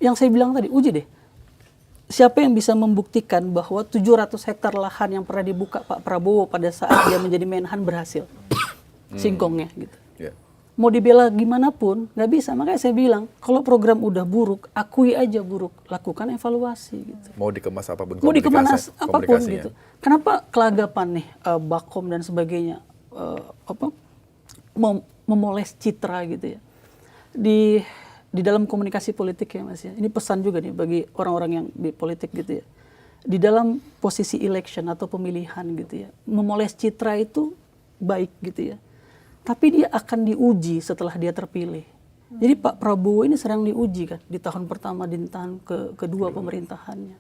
Yang saya bilang tadi, uji deh. Siapa yang bisa membuktikan bahwa 700 hektar lahan yang pernah dibuka Pak Prabowo pada saat dia menjadi Menhan berhasil? Singkongnya gitu. Yeah. Mau dibela gimana pun, nggak bisa. Makanya saya bilang, kalau program udah buruk, akui aja buruk. Lakukan evaluasi gitu. Mau dikemas apapun Mau dikemas apapun gitu. Kenapa kelagapan nih, Bakom dan sebagainya, memoles citra gitu ya. Di dalam komunikasi politik ya Mas ya, ini pesan juga nih bagi orang-orang yang di politik gitu ya. Di dalam posisi election atau pemilihan gitu ya, memoles citra itu baik gitu ya. Tapi dia akan diuji setelah dia terpilih. Jadi Pak Prabowo ini sedang diuji kan di tahun pertama, di tahun kedua pemerintahannya.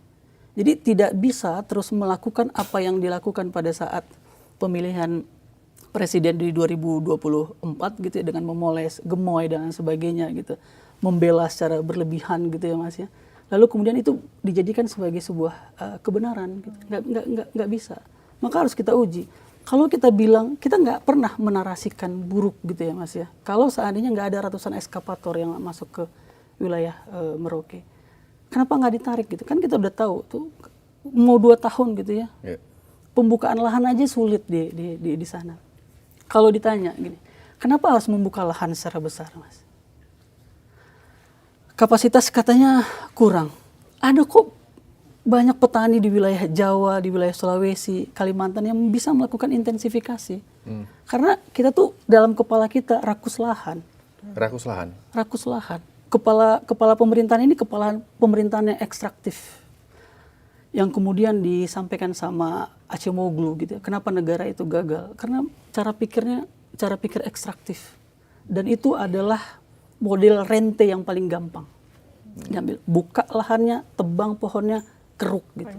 Jadi tidak bisa terus melakukan apa yang dilakukan pada saat pemilihan presiden di 2024 gitu ya, dengan memoles, gemoy dan sebagainya gitu. Membela secara berlebihan gitu ya Mas ya. Lalu kemudian itu dijadikan sebagai sebuah kebenaran gitu. Nggak bisa. Maka harus kita uji. Kalau kita bilang, kita nggak pernah menarasikan buruk gitu ya Mas ya. Kalau seandainya nggak ada ratusan eskapator yang masuk ke wilayah Merauke, kenapa nggak ditarik gitu? Kan kita udah tahu tuh mau 2 tahun gitu ya. Yeah. Pembukaan lahan aja sulit di sana. Kalau ditanya gini, kenapa harus membuka lahan secara besar Mas? Kapasitas katanya kurang. Ada kok banyak petani di wilayah Jawa, di wilayah Sulawesi, Kalimantan yang bisa melakukan intensifikasi. Karena kita tuh dalam kepala kita rakus lahan. Rakus lahan. Kepala pemerintahan ini kepala pemerintahan yang ekstraktif. Yang kemudian disampaikan sama Acemoglu gitu. Kenapa negara itu gagal? Karena cara pikir ekstraktif. Dan itu adalah model rente yang paling gampang. Diambil, buka lahannya, tebang pohonnya, keruk gitu.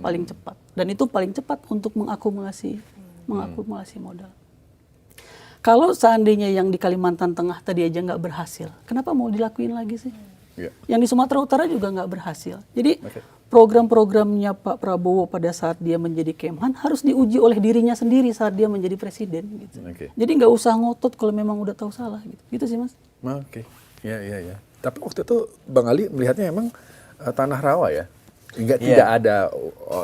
Paling cepat. Dan itu paling cepat untuk mengakumulasi modal. Kalau seandainya yang di Kalimantan Tengah tadi aja nggak berhasil, kenapa mau dilakuin lagi sih? Yeah. Yang di Sumatera Utara juga nggak berhasil. Jadi program-programnya Pak Prabowo pada saat dia menjadi Kemhan harus diuji oleh dirinya sendiri saat dia menjadi presiden. Gitu. Jadi nggak usah ngotot kalau memang udah tahu salah. Gitu sih Mas. Ya. Tapi waktu itu Bang Ali melihatnya emang tanah rawa ya? Tidak ada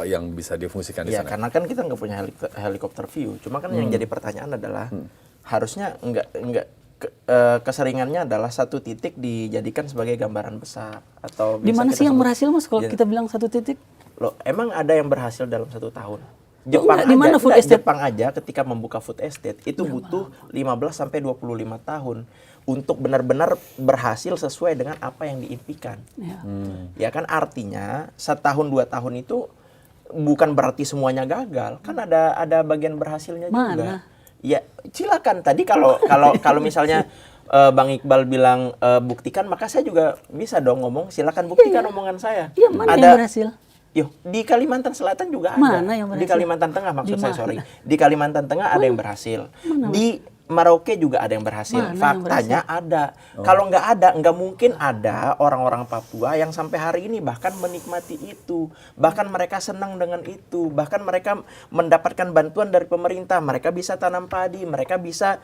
yang bisa difungsikan di sana. Karena kan kita nggak punya helikopter view. Cuma kan yang jadi pertanyaan adalah harusnya keseringannya adalah satu titik dijadikan sebagai gambaran besar atau di mana sih yang berhasil Mas kalau kita bilang satu titik? Loh, emang ada yang berhasil dalam 1 tahun? Jepang aja ketika membuka food estate itu butuh 15 sampai 25 tahun untuk benar-benar berhasil sesuai dengan apa yang diimpikan. Ya kan, artinya 1-2 tahun itu bukan berarti semuanya gagal. Kan ada bagian berhasilnya juga. Ya, silakan. Tadi kalau misalnya Bang Iqbal bilang buktikan, maka saya juga bisa dong ngomong silakan buktikan omongan saya. Iya, mana yang berhasil? Di Kalimantan Selatan juga ada. Mana yang berhasil? Di Kalimantan Tengah maksud saya, sorry. Di Kalimantan Tengah ada yang berhasil. Di Merauke juga ada yang berhasil. Faktanya ada. Kalau nggak ada, nggak mungkin ada orang-orang Papua yang sampai hari ini bahkan menikmati itu. Bahkan mereka senang dengan itu. Bahkan mereka mendapatkan bantuan dari pemerintah. Mereka bisa tanam padi. Mereka bisa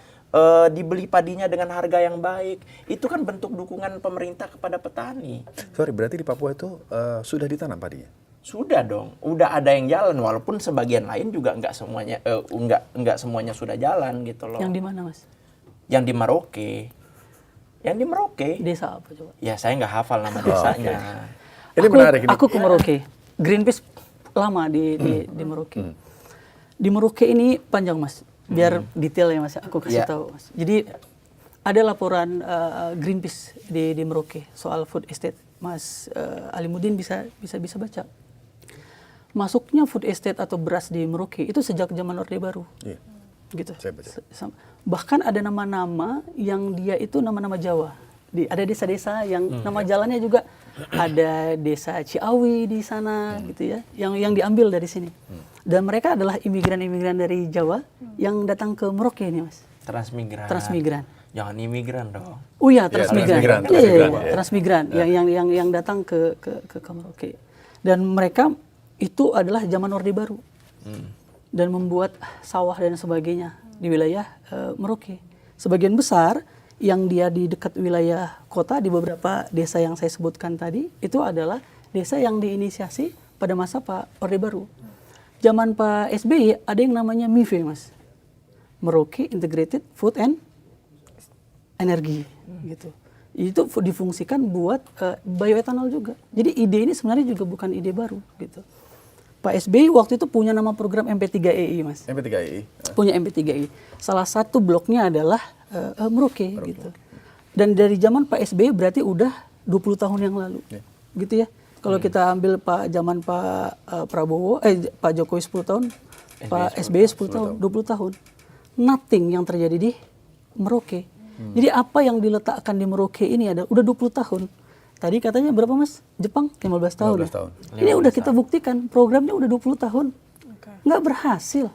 dibeli padinya dengan harga yang baik. Itu kan bentuk dukungan pemerintah kepada petani. Sorry, berarti di Papua itu sudah ditanam padinya? Sudah dong, udah ada yang jalan, walaupun sebagian lain juga nggak semuanya sudah jalan gitu loh. Yang di mana, Mas? Yang di Merauke. Yang di Merauke. Desa apa coba? Ya saya nggak hafal nama desanya. Ini menarik ini. Aku ke Merauke. Greenpeace lama di Merauke. Di Merauke ini panjang, Mas. Biar detail ya, Mas. Aku kasih tahu, Mas. Jadi ada laporan Greenpeace di Merauke soal food estate. Mas Alimuddin bisa baca. Masuknya food estate atau beras di Merauke itu sejak zaman Orde Baru. Gitu. Saya baca. Bahkan ada nama-nama yang dia itu nama-nama Jawa. Ada desa-desa yang nama jalannya juga ada desa Ciawi di sana gitu ya, yang diambil dari sini. Dan mereka adalah imigran-imigran dari Jawa yang datang ke Merauke ini, Mas. Transmigran. Jangan imigran dong. Oh iya, transmigran. Transmigran yang datang ke Merauke. Dan mereka itu adalah zaman Orde Baru. Dan membuat sawah dan sebagainya di wilayah Merauke. Sebagian besar yang dia di dekat wilayah kota di beberapa desa yang saya sebutkan tadi itu adalah desa yang diinisiasi pada masa Pak Orde Baru. Zaman Pak SBY ada yang namanya MIFE, Mas. Merauke Integrated Food and Energy gitu. Itu difungsikan buat bioetanol juga. Jadi ide ini sebenarnya juga bukan ide baru gitu. Pak SBY waktu itu punya nama program MP3EI, Mas. MP3EI. Punya MP3EI. Salah satu bloknya adalah Merauke gitu. Dan dari zaman Pak SBY berarti udah 20 tahun yang lalu. Gitu ya. Kalau kita ambil zaman Pak Prabowo, Pak Jokowi 10 tahun, Pak SBY 10 tahun, 20 tahun. Nothing yang terjadi di Merauke. Jadi apa yang diletakkan di Merauke ini ada udah 20 tahun. Tadi katanya berapa, Mas? Jepang 15 tahun. 15 tahun. Ini udah kita buktikan programnya udah 20 tahun. Nggak berhasil.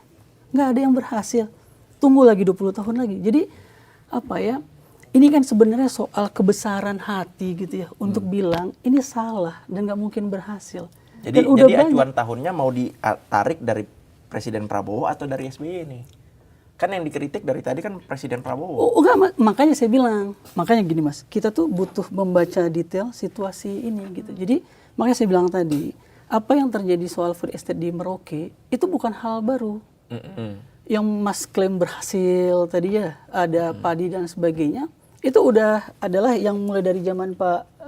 Nggak ada yang berhasil. Tunggu lagi 20 tahun lagi. Jadi apa ya? Ini kan sebenarnya soal kebesaran hati gitu ya untuk bilang ini salah dan nggak mungkin berhasil. Jadi dan acuan tahunnya mau ditarik dari Presiden Prabowo atau dari SBY ini? Kan yang dikritik dari tadi kan Presiden Prabowo. Oh, enggak, makanya saya bilang, makanya gini, Mas, kita tuh butuh membaca detail situasi ini gitu. Jadi makanya saya bilang tadi, apa yang terjadi soal food estate di Merauke itu bukan hal baru. Yang Mas klaim berhasil tadi ya, ada padi dan sebagainya, itu udah adalah yang mulai dari zaman Pak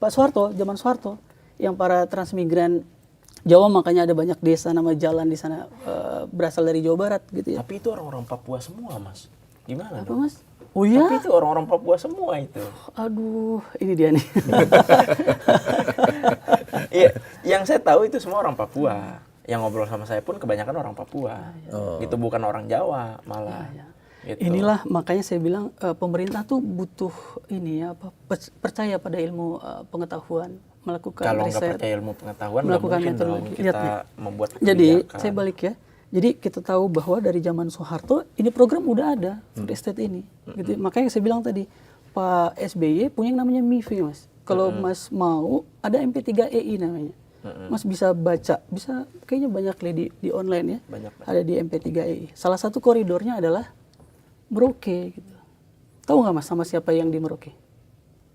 Pak Soeharto, zaman Soeharto, yang para transmigran Jawa, makanya ada banyak desa nama jalan di sana berasal dari Jawa Barat gitu ya. Tapi itu orang-orang Papua semua, Mas. Gimana Apa, dong? Mas? Oh iya? Tapi itu orang-orang Papua semua itu. Aduh, ini dia nih. Iya, yang saya tahu itu semua orang Papua. Yang ngobrol sama saya pun kebanyakan orang Papua. Itu bukan orang Jawa malah. Gitu. Inilah makanya saya bilang pemerintah tuh butuh ini ya, percaya pada ilmu pengetahuan, melakukan kalau riset. Kalau nggak percaya ilmu pengetahuan, melakukan nggak mungkin dong kita membuat kebijakan. Jadi saya balik ya. Jadi kita tahu bahwa dari zaman Soeharto ini program udah ada food estate ini. Gitu. Makanya saya bilang tadi Pak SBY punya yang namanya MIFI, Mas. Kalau Mas mau ada MP3EI namanya. Mas bisa baca, bisa kayaknya banyak di online ya. Banyak. Ada di MP3EI. Salah satu koridornya adalah Merauke gitu. Tahu nggak, Mas, sama siapa yang di Merauke?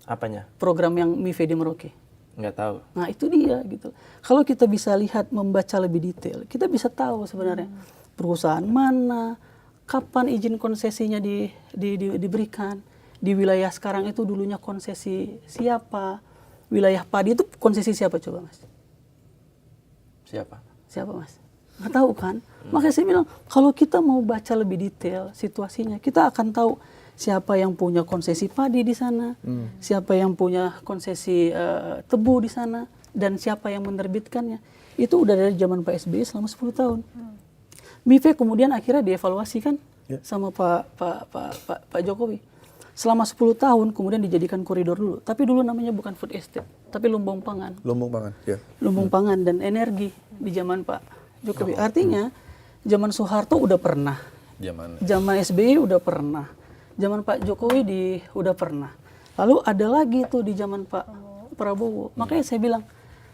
Apanya? Program yang MIFE di Merauke. Nggak tahu. Nah itu dia gitu. Kalau kita bisa lihat, membaca lebih detail, kita bisa tahu sebenarnya perusahaan mana, kapan izin konsesinya diberikan. Di wilayah sekarang itu dulunya konsesi siapa? Wilayah padi itu konsesi siapa coba, Mas? Siapa? Siapa, Mas? Nggak tahu kan? Makanya saya bilang, kalau kita mau baca lebih detail situasinya, kita akan tahu siapa yang punya konsesi padi di sana, siapa yang punya konsesi tebu di sana, dan siapa yang menerbitkannya. Itu udah dari zaman Pak SBY selama 10 tahun. MIFE kemudian akhirnya dievaluasi kan sama Pak Jokowi. Selama 10 tahun kemudian dijadikan koridor dulu. Tapi dulu namanya bukan food estate, tapi lumbung pangan. Lumbung pangan, ya. Lumbung pangan dan energi di zaman Pak Jokowi. Artinya zaman Soeharto udah pernah. Zaman SBY udah pernah. Zaman Pak Jokowi udah pernah. Lalu ada lagi tuh di zaman Pak Prabowo. Makanya saya bilang,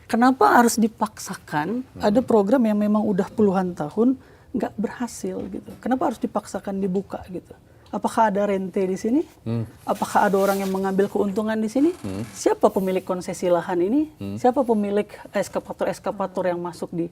kenapa harus dipaksakan ada program yang memang udah puluhan tahun nggak berhasil gitu. Kenapa harus dipaksakan dibuka gitu? Apakah ada rente di sini? Apakah ada orang yang mengambil keuntungan di sini? Siapa pemilik konsesi lahan ini? Siapa pemilik eskapator yang masuk di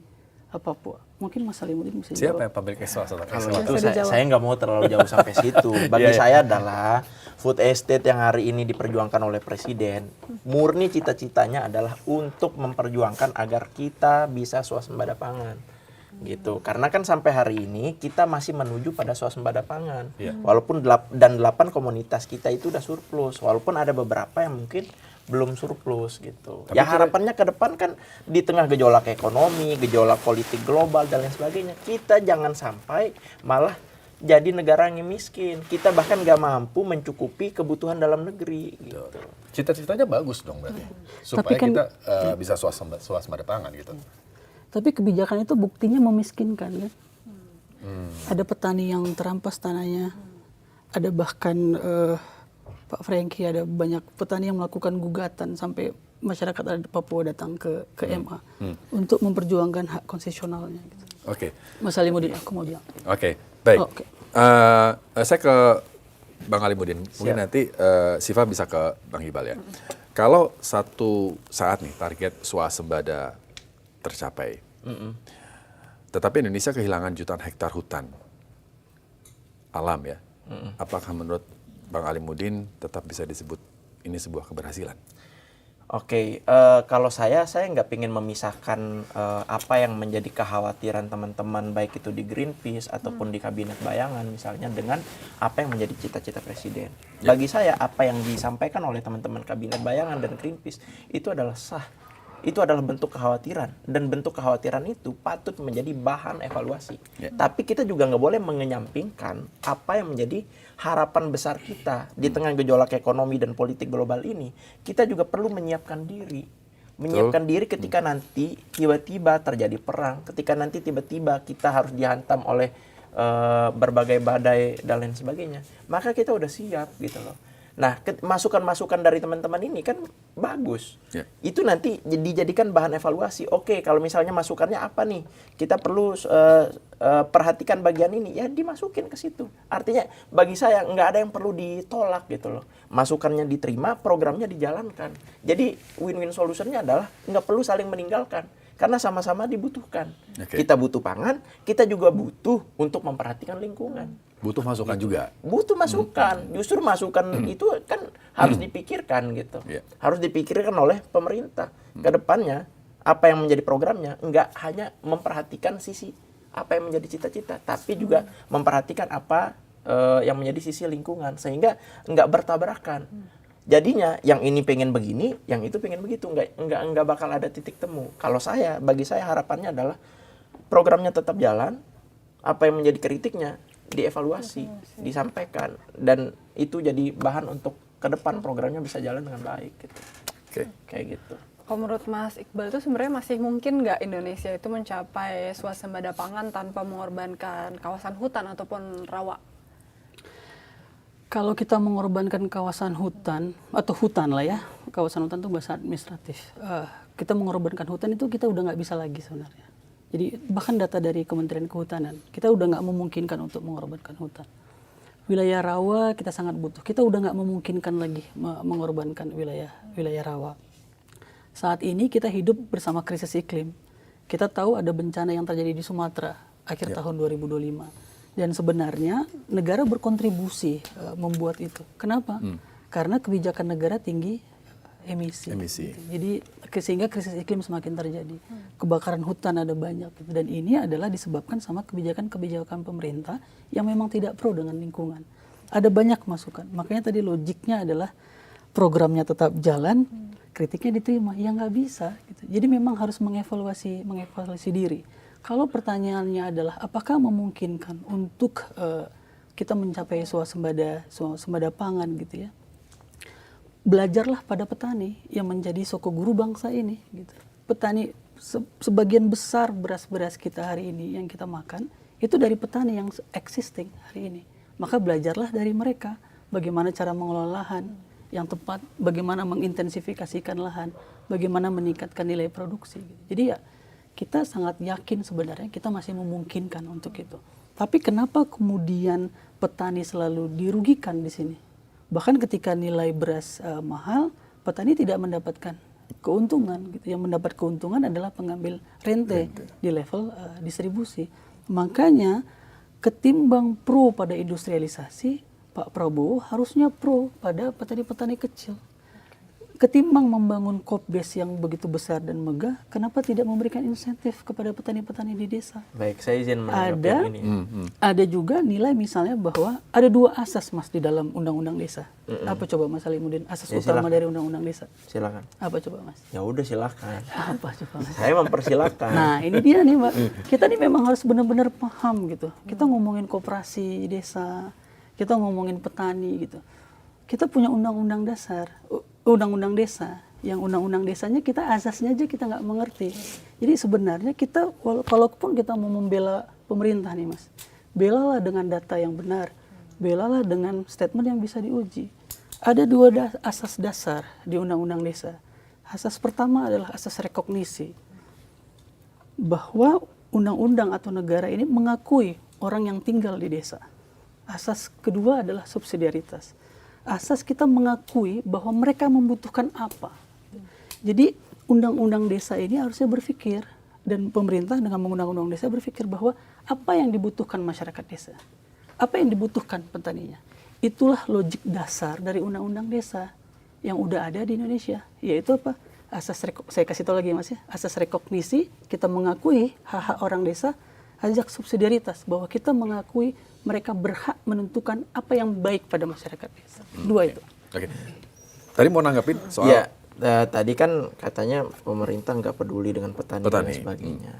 Papua? Mungkin Mas Salimuddin bisa jawab. Siapa yang pemilik eskapator? Kalau itu saya nggak mau terlalu jauh sampai situ. Bagi saya adalah food estate yang hari ini diperjuangkan oleh Presiden, murni cita-citanya adalah untuk memperjuangkan agar kita bisa swasembada pangan. Gitu. Karena kan sampai hari ini kita masih menuju pada swasembada pangan. Walaupun 8 komunitas kita itu udah surplus, walaupun ada beberapa yang mungkin belum surplus gitu. Tapi ya harapannya ke depan kan di tengah gejolak ekonomi, gejolak politik global dan lain sebagainya, kita jangan sampai malah jadi negara yang miskin. Kita bahkan nggak mampu mencukupi kebutuhan dalam negeri. Gitu. Cita-citanya bagus dong berarti, supaya kan, kita bisa swasembada pangan gitu. Tapi kebijakan itu buktinya memiskinkan kan. Ada petani yang terampas tanahnya, ada bahkan Pak Franky, ada banyak petani yang melakukan gugatan sampai masyarakat adat Papua datang ke MA untuk memperjuangkan hak konsesionalnya. Gitu. Oke. Mas Salimuddin, aku mau bilang. Oke, baik. Okay. Saya ke Bang Alimuddin. Mungkin nanti Siva bisa ke Bang Iqbal ya. Kalau satu saat nih target swasembada tercapai, tetapi Indonesia kehilangan jutaan hektar hutan alam ya. Apakah menurut Bang Alimuddin tetap bisa disebut ini sebuah keberhasilan? Oke, kalau saya nggak ingin memisahkan apa yang menjadi kekhawatiran teman-teman baik itu di Greenpeace ataupun di Kabinet Bayangan misalnya dengan apa yang menjadi cita-cita Presiden. Bagi saya apa yang disampaikan oleh teman-teman Kabinet Bayangan dan Greenpeace itu adalah sah. Itu adalah bentuk kekhawatiran, dan bentuk kekhawatiran itu patut menjadi bahan evaluasi. Tapi kita juga nggak boleh mengenyampingkan apa yang menjadi harapan besar kita di tengah gejolak ekonomi dan politik global ini. Kita juga perlu menyiapkan diri. Menyiapkan diri ketika nanti tiba-tiba terjadi perang, ketika nanti tiba-tiba kita harus dihantam oleh berbagai badai dan lain sebagainya. Maka kita udah siap gitu loh. Nah, masukan-masukan dari teman-teman ini kan bagus. Itu nanti dijadikan bahan evaluasi. Oke, kalau misalnya masukannya apa nih? Kita perlu perhatikan bagian ini. Ya dimasukin ke situ. Artinya bagi saya nggak ada yang perlu ditolak gitu loh. Masukannya diterima, programnya dijalankan. Jadi win-win solutionnya adalah nggak perlu saling meninggalkan. Karena sama-sama dibutuhkan. Kita butuh pangan, kita juga butuh untuk memperhatikan lingkungan. Butuh masukan juga. Butuh masukan. Justru masukan itu kan harus dipikirkan gitu. Harus dipikirkan oleh pemerintah. Kedepannya apa yang menjadi programnya nggak hanya memperhatikan sisi apa yang menjadi cita-cita, tapi juga memperhatikan apa yang menjadi sisi lingkungan sehingga nggak bertabrakan. Jadinya yang ini pengen begini, yang itu pengen begitu, nggak bakal ada titik temu. Kalau bagi saya harapannya adalah programnya tetap jalan, apa yang menjadi kritiknya dievaluasi, disampaikan, dan itu jadi bahan untuk ke depan programnya bisa jalan dengan baik gitu. Kayak gitu. Kalau menurut Mas Iqbal itu sebenarnya masih mungkin nggak Indonesia itu mencapai swasembada pangan tanpa mengorbankan kawasan hutan ataupun rawa? Kalau kita mengorbankan kawasan hutan, atau hutan lah ya, kawasan hutan itu bahasa administratif. Kita mengorbankan hutan itu kita udah nggak bisa lagi sebenarnya. Jadi bahkan data dari Kementerian Kehutanan, kita udah nggak memungkinkan untuk mengorbankan hutan. Wilayah rawa kita sangat butuh. Kita udah nggak memungkinkan lagi mengorbankan wilayah rawa. Saat ini kita hidup bersama krisis iklim. Kita tahu ada bencana yang terjadi di Sumatera akhir tahun 2025. Dan sebenarnya negara berkontribusi membuat itu. Kenapa? Karena kebijakan negara tinggi emisi. Emisi. Gitu. Jadi sehingga krisis iklim semakin terjadi. Kebakaran hutan ada banyak gitu. Dan ini adalah disebabkan sama kebijakan-kebijakan pemerintah yang memang tidak pro dengan lingkungan. Ada banyak masukan. Makanya tadi logiknya adalah programnya tetap jalan, kritiknya diterima. Ya nggak bisa. Gitu. Jadi memang harus mengevaluasi diri. Kalau pertanyaannya adalah apakah memungkinkan untuk kita mencapai swasembada pangan gitu ya? Belajarlah pada petani yang menjadi soko guru bangsa ini. Gitu. Petani sebagian besar beras-beras kita hari ini yang kita makan itu dari petani yang existing hari ini. Maka belajarlah dari mereka bagaimana cara mengelola lahan yang tepat, bagaimana mengintensifikasikan lahan, bagaimana meningkatkan nilai produksi. Gitu. Jadi ya kita sangat yakin sebenarnya kita masih memungkinkan untuk itu. Tapi kenapa kemudian petani selalu dirugikan di sini? Bahkan ketika nilai beras mahal, petani tidak mendapatkan keuntungan. Gitu. Yang mendapat keuntungan adalah pengambil rente di level distribusi. Makanya ketimbang pro pada industrialisasi, Pak Prabowo harusnya pro pada petani-petani kecil. Ketimbang membangun COP-BES yang begitu besar dan megah, kenapa tidak memberikan insentif kepada petani-petani di desa? Baik, saya izin menanggapi ini. Ada juga nilai misalnya bahwa ada 2 asas Mas di dalam Undang-Undang Desa. Apa coba Mas Alimuddin? Asas Ya, utama silakan. dari Undang-Undang Desa. Silakan. Apa coba Mas? Ya udah silakan. Apa coba Mas? Saya mempersilahkan. Nah ini dia nih Mbak, kita nih memang harus benar-benar paham gitu. Kita ngomongin koperasi desa, kita ngomongin petani gitu. Kita punya undang-undang dasar, undang-undang desa, yang undang-undang desanya kita asasnya aja kita nggak mengerti. Jadi sebenarnya kita, kalaupun kita mau membela pemerintah nih Mas, belalah dengan data yang benar, belalah dengan statement yang bisa diuji. Ada 2 asas dasar di undang-undang desa. Asas pertama adalah asas rekognisi, bahwa undang-undang atau negara ini mengakui orang yang tinggal di desa. Asas kedua adalah subsidiaritas. Asas kita mengakui bahwa mereka membutuhkan apa. Jadi undang-undang desa ini harusnya berpikir, dan pemerintah dengan menggunakan undang-undang desa berpikir bahwa apa yang dibutuhkan masyarakat desa, apa yang dibutuhkan petaninya. Itulah logik dasar dari undang-undang desa yang udah ada di Indonesia, yaitu apa? Saya kasih tahu lagi Mas ya, asas rekognisi, kita mengakui hak-hak orang desa, ajak subsidiaritas, bahwa kita mengakui mereka berhak menentukan apa yang baik pada masyarakat desa. 2 itu. Oke. Tadi mau nanggapin soal Ya, tadi kan katanya pemerintah nggak peduli dengan petani dan sebagainya.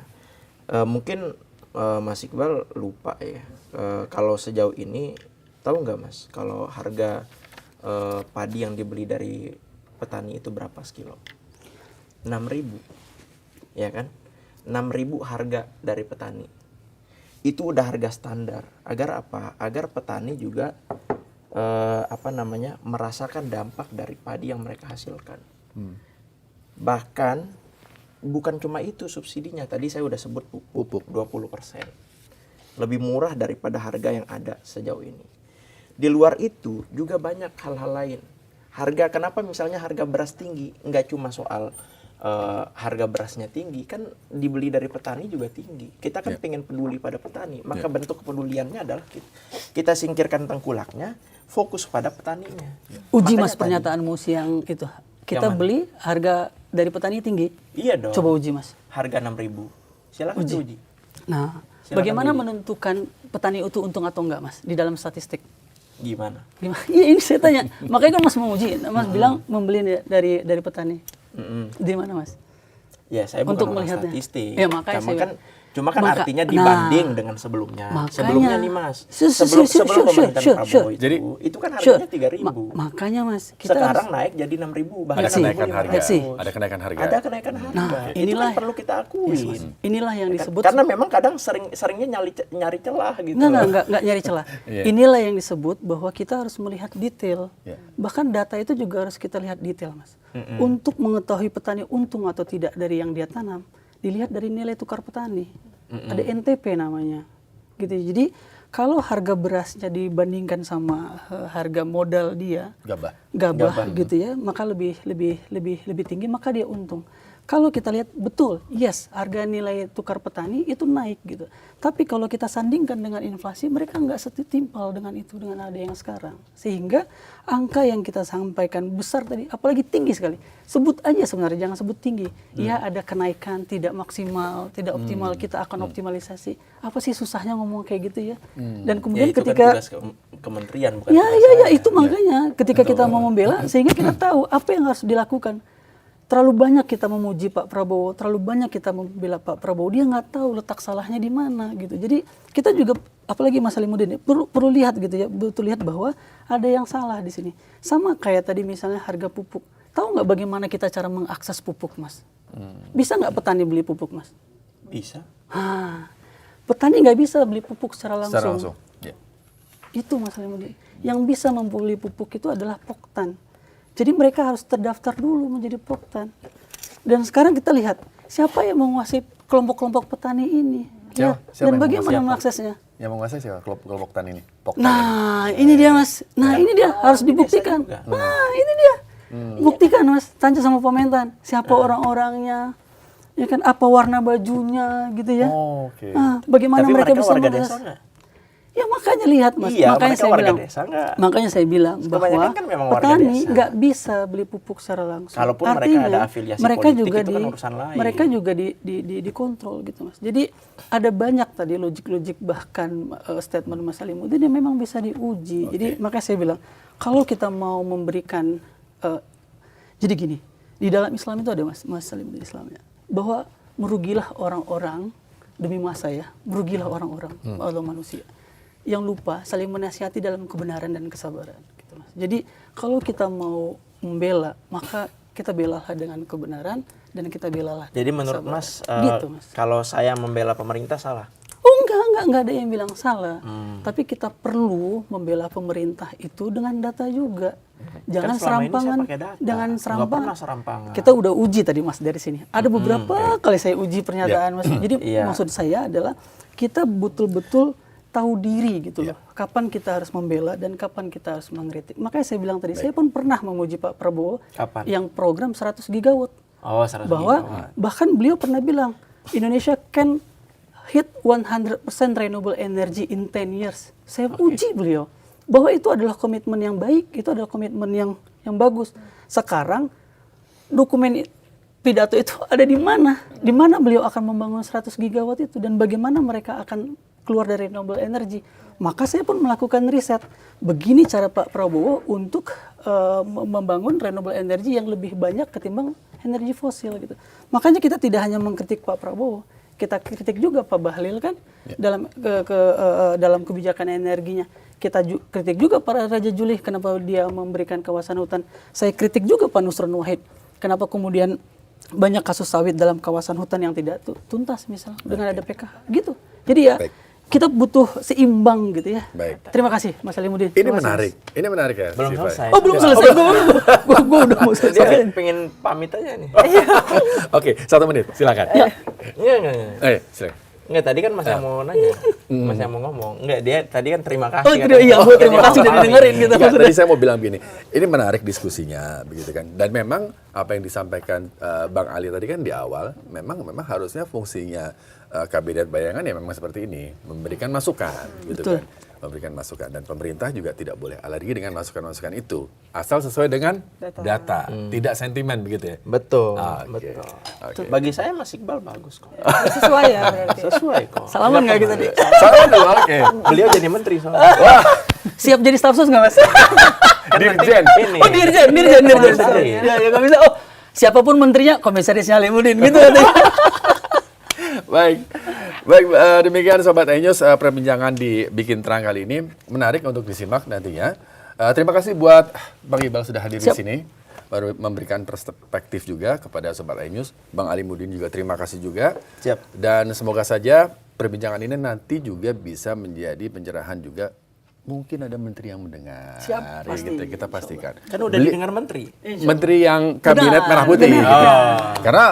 Mungkin Mas Iqbal lupa ya. Kalau sejauh ini, tahu nggak Mas, kalau harga padi yang dibeli dari petani itu berapa sekilo? 6.000, ya kan? 6.000 harga dari petani. Itu udah harga standar. Agar apa? Agar petani juga merasakan dampak dari padi yang mereka hasilkan. Bahkan bukan cuma itu subsidinya. Tadi saya udah sebut pupuk 20%. Lebih murah daripada harga yang ada sejauh ini. Di luar itu juga banyak hal-hal lain. Kenapa misalnya harga beras tinggi? Nggak cuma soal harga berasnya tinggi, kan dibeli dari petani juga tinggi. Kita kan pengen peduli pada petani, maka bentuk kepeduliannya adalah kita singkirkan tengkulaknya, fokus pada petaninya. Uji Makanya Mas pernyataanmu siang itu. Kita Yang beli harga dari petani tinggi. Iya dong. Coba uji Mas. Harga 6.000. Silakan uji. Nah, Silakan bagaimana uji. menentukan petani itu untung atau enggak Mas di dalam statistik? Gimana? Iya ini saya tanya. Makanya kan Mas mau uji. Mas bilang membeli dari petani. Di mana Mas? Ya saya Untuk bukan orang melihatnya. statistik. Ya, makanya Cuma kan Maka- artinya nah, dibanding dengan sebelumnya. makanya- Sebelumnya nih Mas. Sure, Sebelum pemerintahan Prabowo itu, Jadi, itu kan harganya 3.000. Makanya Mas, kita Sekarang harus, naik jadi 6.000. ada Bahkan kenaikan 6.500. harga. Sih. Ada kenaikan harga. Ada kenaikan harga. Nah, Itu inilah kan perlu kita akuin. inilah yang disebut Karena memang kadang seringnya nyari celah gitu. Enggak nyari celah. Iya. Inilah yang disebut bahwa kita harus melihat detail. Iya. Bahkan data itu juga harus kita lihat detail, Mas. Untuk mengetahui petani untung atau tidak dari yang dia tanam, dilihat dari nilai tukar petani. Ada NTP namanya. Gitu. Jadi kalau harga berasnya dibandingkan sama harga modal dia, Gabah. gabah gitu ya, maka lebih tinggi, maka dia untung. Kalau kita lihat betul, yes, harga nilai tukar petani itu naik gitu. Tapi kalau kita sandingkan dengan inflasi, mereka nggak setimpal dengan itu, dengan ada yang sekarang. Sehingga angka yang kita sampaikan besar tadi, apalagi tinggi sekali. Sebut aja sebenarnya, jangan sebut tinggi. Ya ada kenaikan, tidak maksimal, tidak optimal, kita akan optimalisasi. Apa sih susahnya ngomong kayak gitu ya? Dan kemudian itu ketika... kan tugas kementerian, bukan Ya, tugas ya, saya. itu makanya ketika kita mau membela, sehingga kita tahu apa yang harus dilakukan. Terlalu banyak kita memuji Pak Prabowo, terlalu banyak kita membela Pak Prabowo, dia nggak tahu letak salahnya di mana gitu. Jadi kita juga, apalagi Mas Salimuddin, perlu lihat gitu ya, betul lihat bahwa ada yang salah di sini. Sama kayak tadi misalnya harga pupuk. Tahu nggak bagaimana kita cara mengakses pupuk, Mas? Bisa nggak petani beli pupuk, Mas? Bisa. Petani nggak bisa beli pupuk secara langsung. Secara langsung. Ya. Itu Mas Salimuddin. Yang bisa membeli pupuk itu adalah Poktan. Jadi mereka harus terdaftar dulu menjadi Poktan. Dan sekarang kita lihat siapa yang menguasai kelompok-kelompok petani ini. Ya. Dan bagaimana mengaksesnya? Yang menguasai siapa kelompok petani ini? Poktan Nah, ini dia Mas. Nah, ini dia harus dibuktikan. Nah, ini dia. Buktikan Mas, tanya sama Pementan. Siapa orang-orangnya? Ya kan, apa warna bajunya gitu ya. Oh, oke. Nah, bagaimana Tapi mereka bisa warga mengakses? desa nggak? Ya makanya lihat Mas, Iya, makanya mereka saya warga bilang, desa nggak? makanya saya bilang bahwa Kebanyakan kan memang warga petani desa. nggak bisa beli pupuk secara langsung. Kalaupun mereka ada afiliasi mereka politik, juga itu kan urusan lain. mereka juga dikontrol gitu Mas. Jadi ada banyak tadi logik-logik bahkan statement Mas Salimuddin yang memang bisa diuji. Jadi makanya saya bilang kalau kita mau memberikan jadi gini, di dalam Islam itu ada Mas Salimuddin Islamnya bahwa merugilah orang-orang demi masa ya, merugilah orang-orang atau manusia yang lupa saling menasihati dalam kebenaran dan kesabaran gitu Mas. Jadi kalau kita mau membela, maka kita belalah dengan kebenaran dan kita belalah. Jadi menurut Mas, gitu, Mas. kalau saya membela pemerintah salah? Oh enggak ada yang bilang salah. Tapi kita perlu membela pemerintah itu dengan data juga. Jangan Kan selama ini saya serampangan, pakai data. jangan Nggak serampangan. pernah serampangan. Kita udah uji tadi Mas dari sini. Ada beberapa kali saya uji pernyataan Mas. Jadi Iya. maksud saya adalah kita betul-betul tahu diri gitu loh. Kapan kita harus membela dan kapan kita harus mengkritik. Makanya saya bilang tadi, saya pun pernah memuji Pak Prabowo Kapan? yang program 100 gigawatt. Oh, 100 Bahwa gigawatt. bahkan beliau pernah bilang Indonesia can hit 100% renewable energy in 10 years. Saya uji beliau bahwa itu adalah komitmen yang baik, itu adalah komitmen yang bagus. Sekarang dokumen pidato itu ada di mana? Di mana beliau akan membangun 100 gigawatt itu dan bagaimana mereka akan keluar dari renewable energy. Maka saya pun melakukan riset. Begini cara Pak Prabowo untuk membangun renewable energy yang lebih banyak ketimbang energi fosil gitu. Makanya kita tidak hanya mengkritik Pak Prabowo, kita kritik juga Pak Bahlil kan dalam kebijakan energinya. Kita kritik juga para Raja Juli kenapa dia memberikan kawasan hutan. Saya kritik juga Pak Nusron Wahid kenapa kemudian banyak kasus sawit dalam kawasan hutan yang tidak tuntas misalnya dengan ada PKH gitu. Jadi ya kita butuh seimbang gitu ya. Baik. Terima kasih Mas Salimuddin. Ini menarik. Ini menarik ya. Belum Siva? selesai. Oh belum selesai. Gue udah mau selesai. Dia pengen pamit aja nih. Oke, 1 menit. Silakan. Enggak. Silakan. Enggak, tadi kan Mas yang mau nanya. Mas yang mau ngomong. Enggak, dia tadi kan terima kasih. Oh iya, gue terima kasih udah didengerin gitu. Enggak, tadi saya mau bilang begini, ini menarik diskusinya, begitu kan. Dan memang apa yang disampaikan Bang Ali tadi kan di awal, memang harusnya fungsinya kabinet bayangan ya memang seperti ini, memberikan masukan, gitu kan. Memberikan masukan dan pemerintah juga tidak boleh alergi dengan masukan-masukan itu, asal sesuai dengan data, tidak sentimen begitu ya. Betul, Oke. betul. Oke. Bagi saya Mas Iqbal bagus kok. Sesuai ya berarti. Sesuai kok. Salaman nggak kita nih? Salah dulu, oke. Beliau jadi menteri soalnya. Wah, Siap jadi staf sus nggak Mas? Dirjen. Ini. Oh dirjen. Komisaris. Ya nggak bisa. Oh siapapun menterinya komisaris Salimuddin gitu. Baik, demikian Sobat iNews perbincangan di Bikin Terang kali ini. Menarik untuk disimak nantinya. Terima kasih buat Bang Iqbal sudah hadir di sini. Baru memberikan perspektif juga kepada Sobat iNews. Bang Ali Mudin juga terima kasih juga. Siap. Dan semoga saja perbincangan ini nanti juga bisa menjadi pencerahan juga mungkin ada menteri yang mendengar. Siap, Ya, pasti. kita pastikan. Kan udah didengar menteri. Menteri yang kabinet Benar, merah putih. benar. Gitu. Karena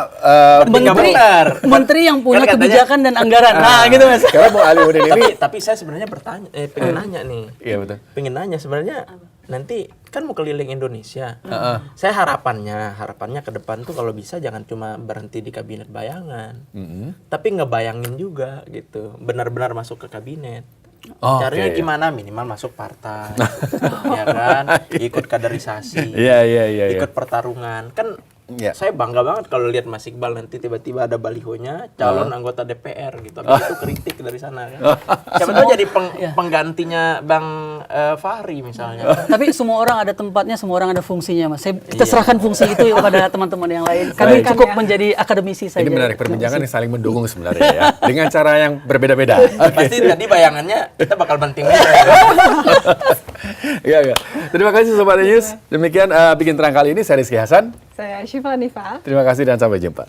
Menteri, benar. menteri yang punya Kan katanya- kebijakan dan anggaran. Nah, gitu Mas. karena Bung Alimuddin ini Tapi saya sebenarnya pengen nanya nih. iya betul. Pengen nanya sebenarnya nanti kan mau keliling Indonesia. Saya harapannya ke depan tuh kalau bisa jangan cuma berhenti di kabinet bayangan, tapi ngebayangin juga gitu, benar-benar masuk ke kabinet. Oh, Caranya oke. gimana? Minimal masuk partai, ya kan? Ikut kaderisasi, Iya. ikut pertarungan. Kan Iya. saya bangga banget kalau lihat Mas Iqbal nanti tiba-tiba ada balihonya calon anggota DPR gitu. Habis itu kritik dari sana kan. Siapa tahu jadi penggantinya Bang Fahri misalnya. Tapi semua orang ada tempatnya, semua orang ada fungsinya, Mas. Kita serahkan fungsi itu kepada teman-teman yang lain. Kami Baik. cukup menjadi akademisi saja. Ini menarik perbincangan yang saling mendukung sebenarnya ya. Dengan cara yang berbeda-beda. Pasti tadi bayangannya kita bakal banting meja. Iya. Terima kasih Sobat News. Demikian Bikin Terang kali ini, saya Rizky Hasan. Saya Syifa Nifa. Terima kasih dan sampai jumpa.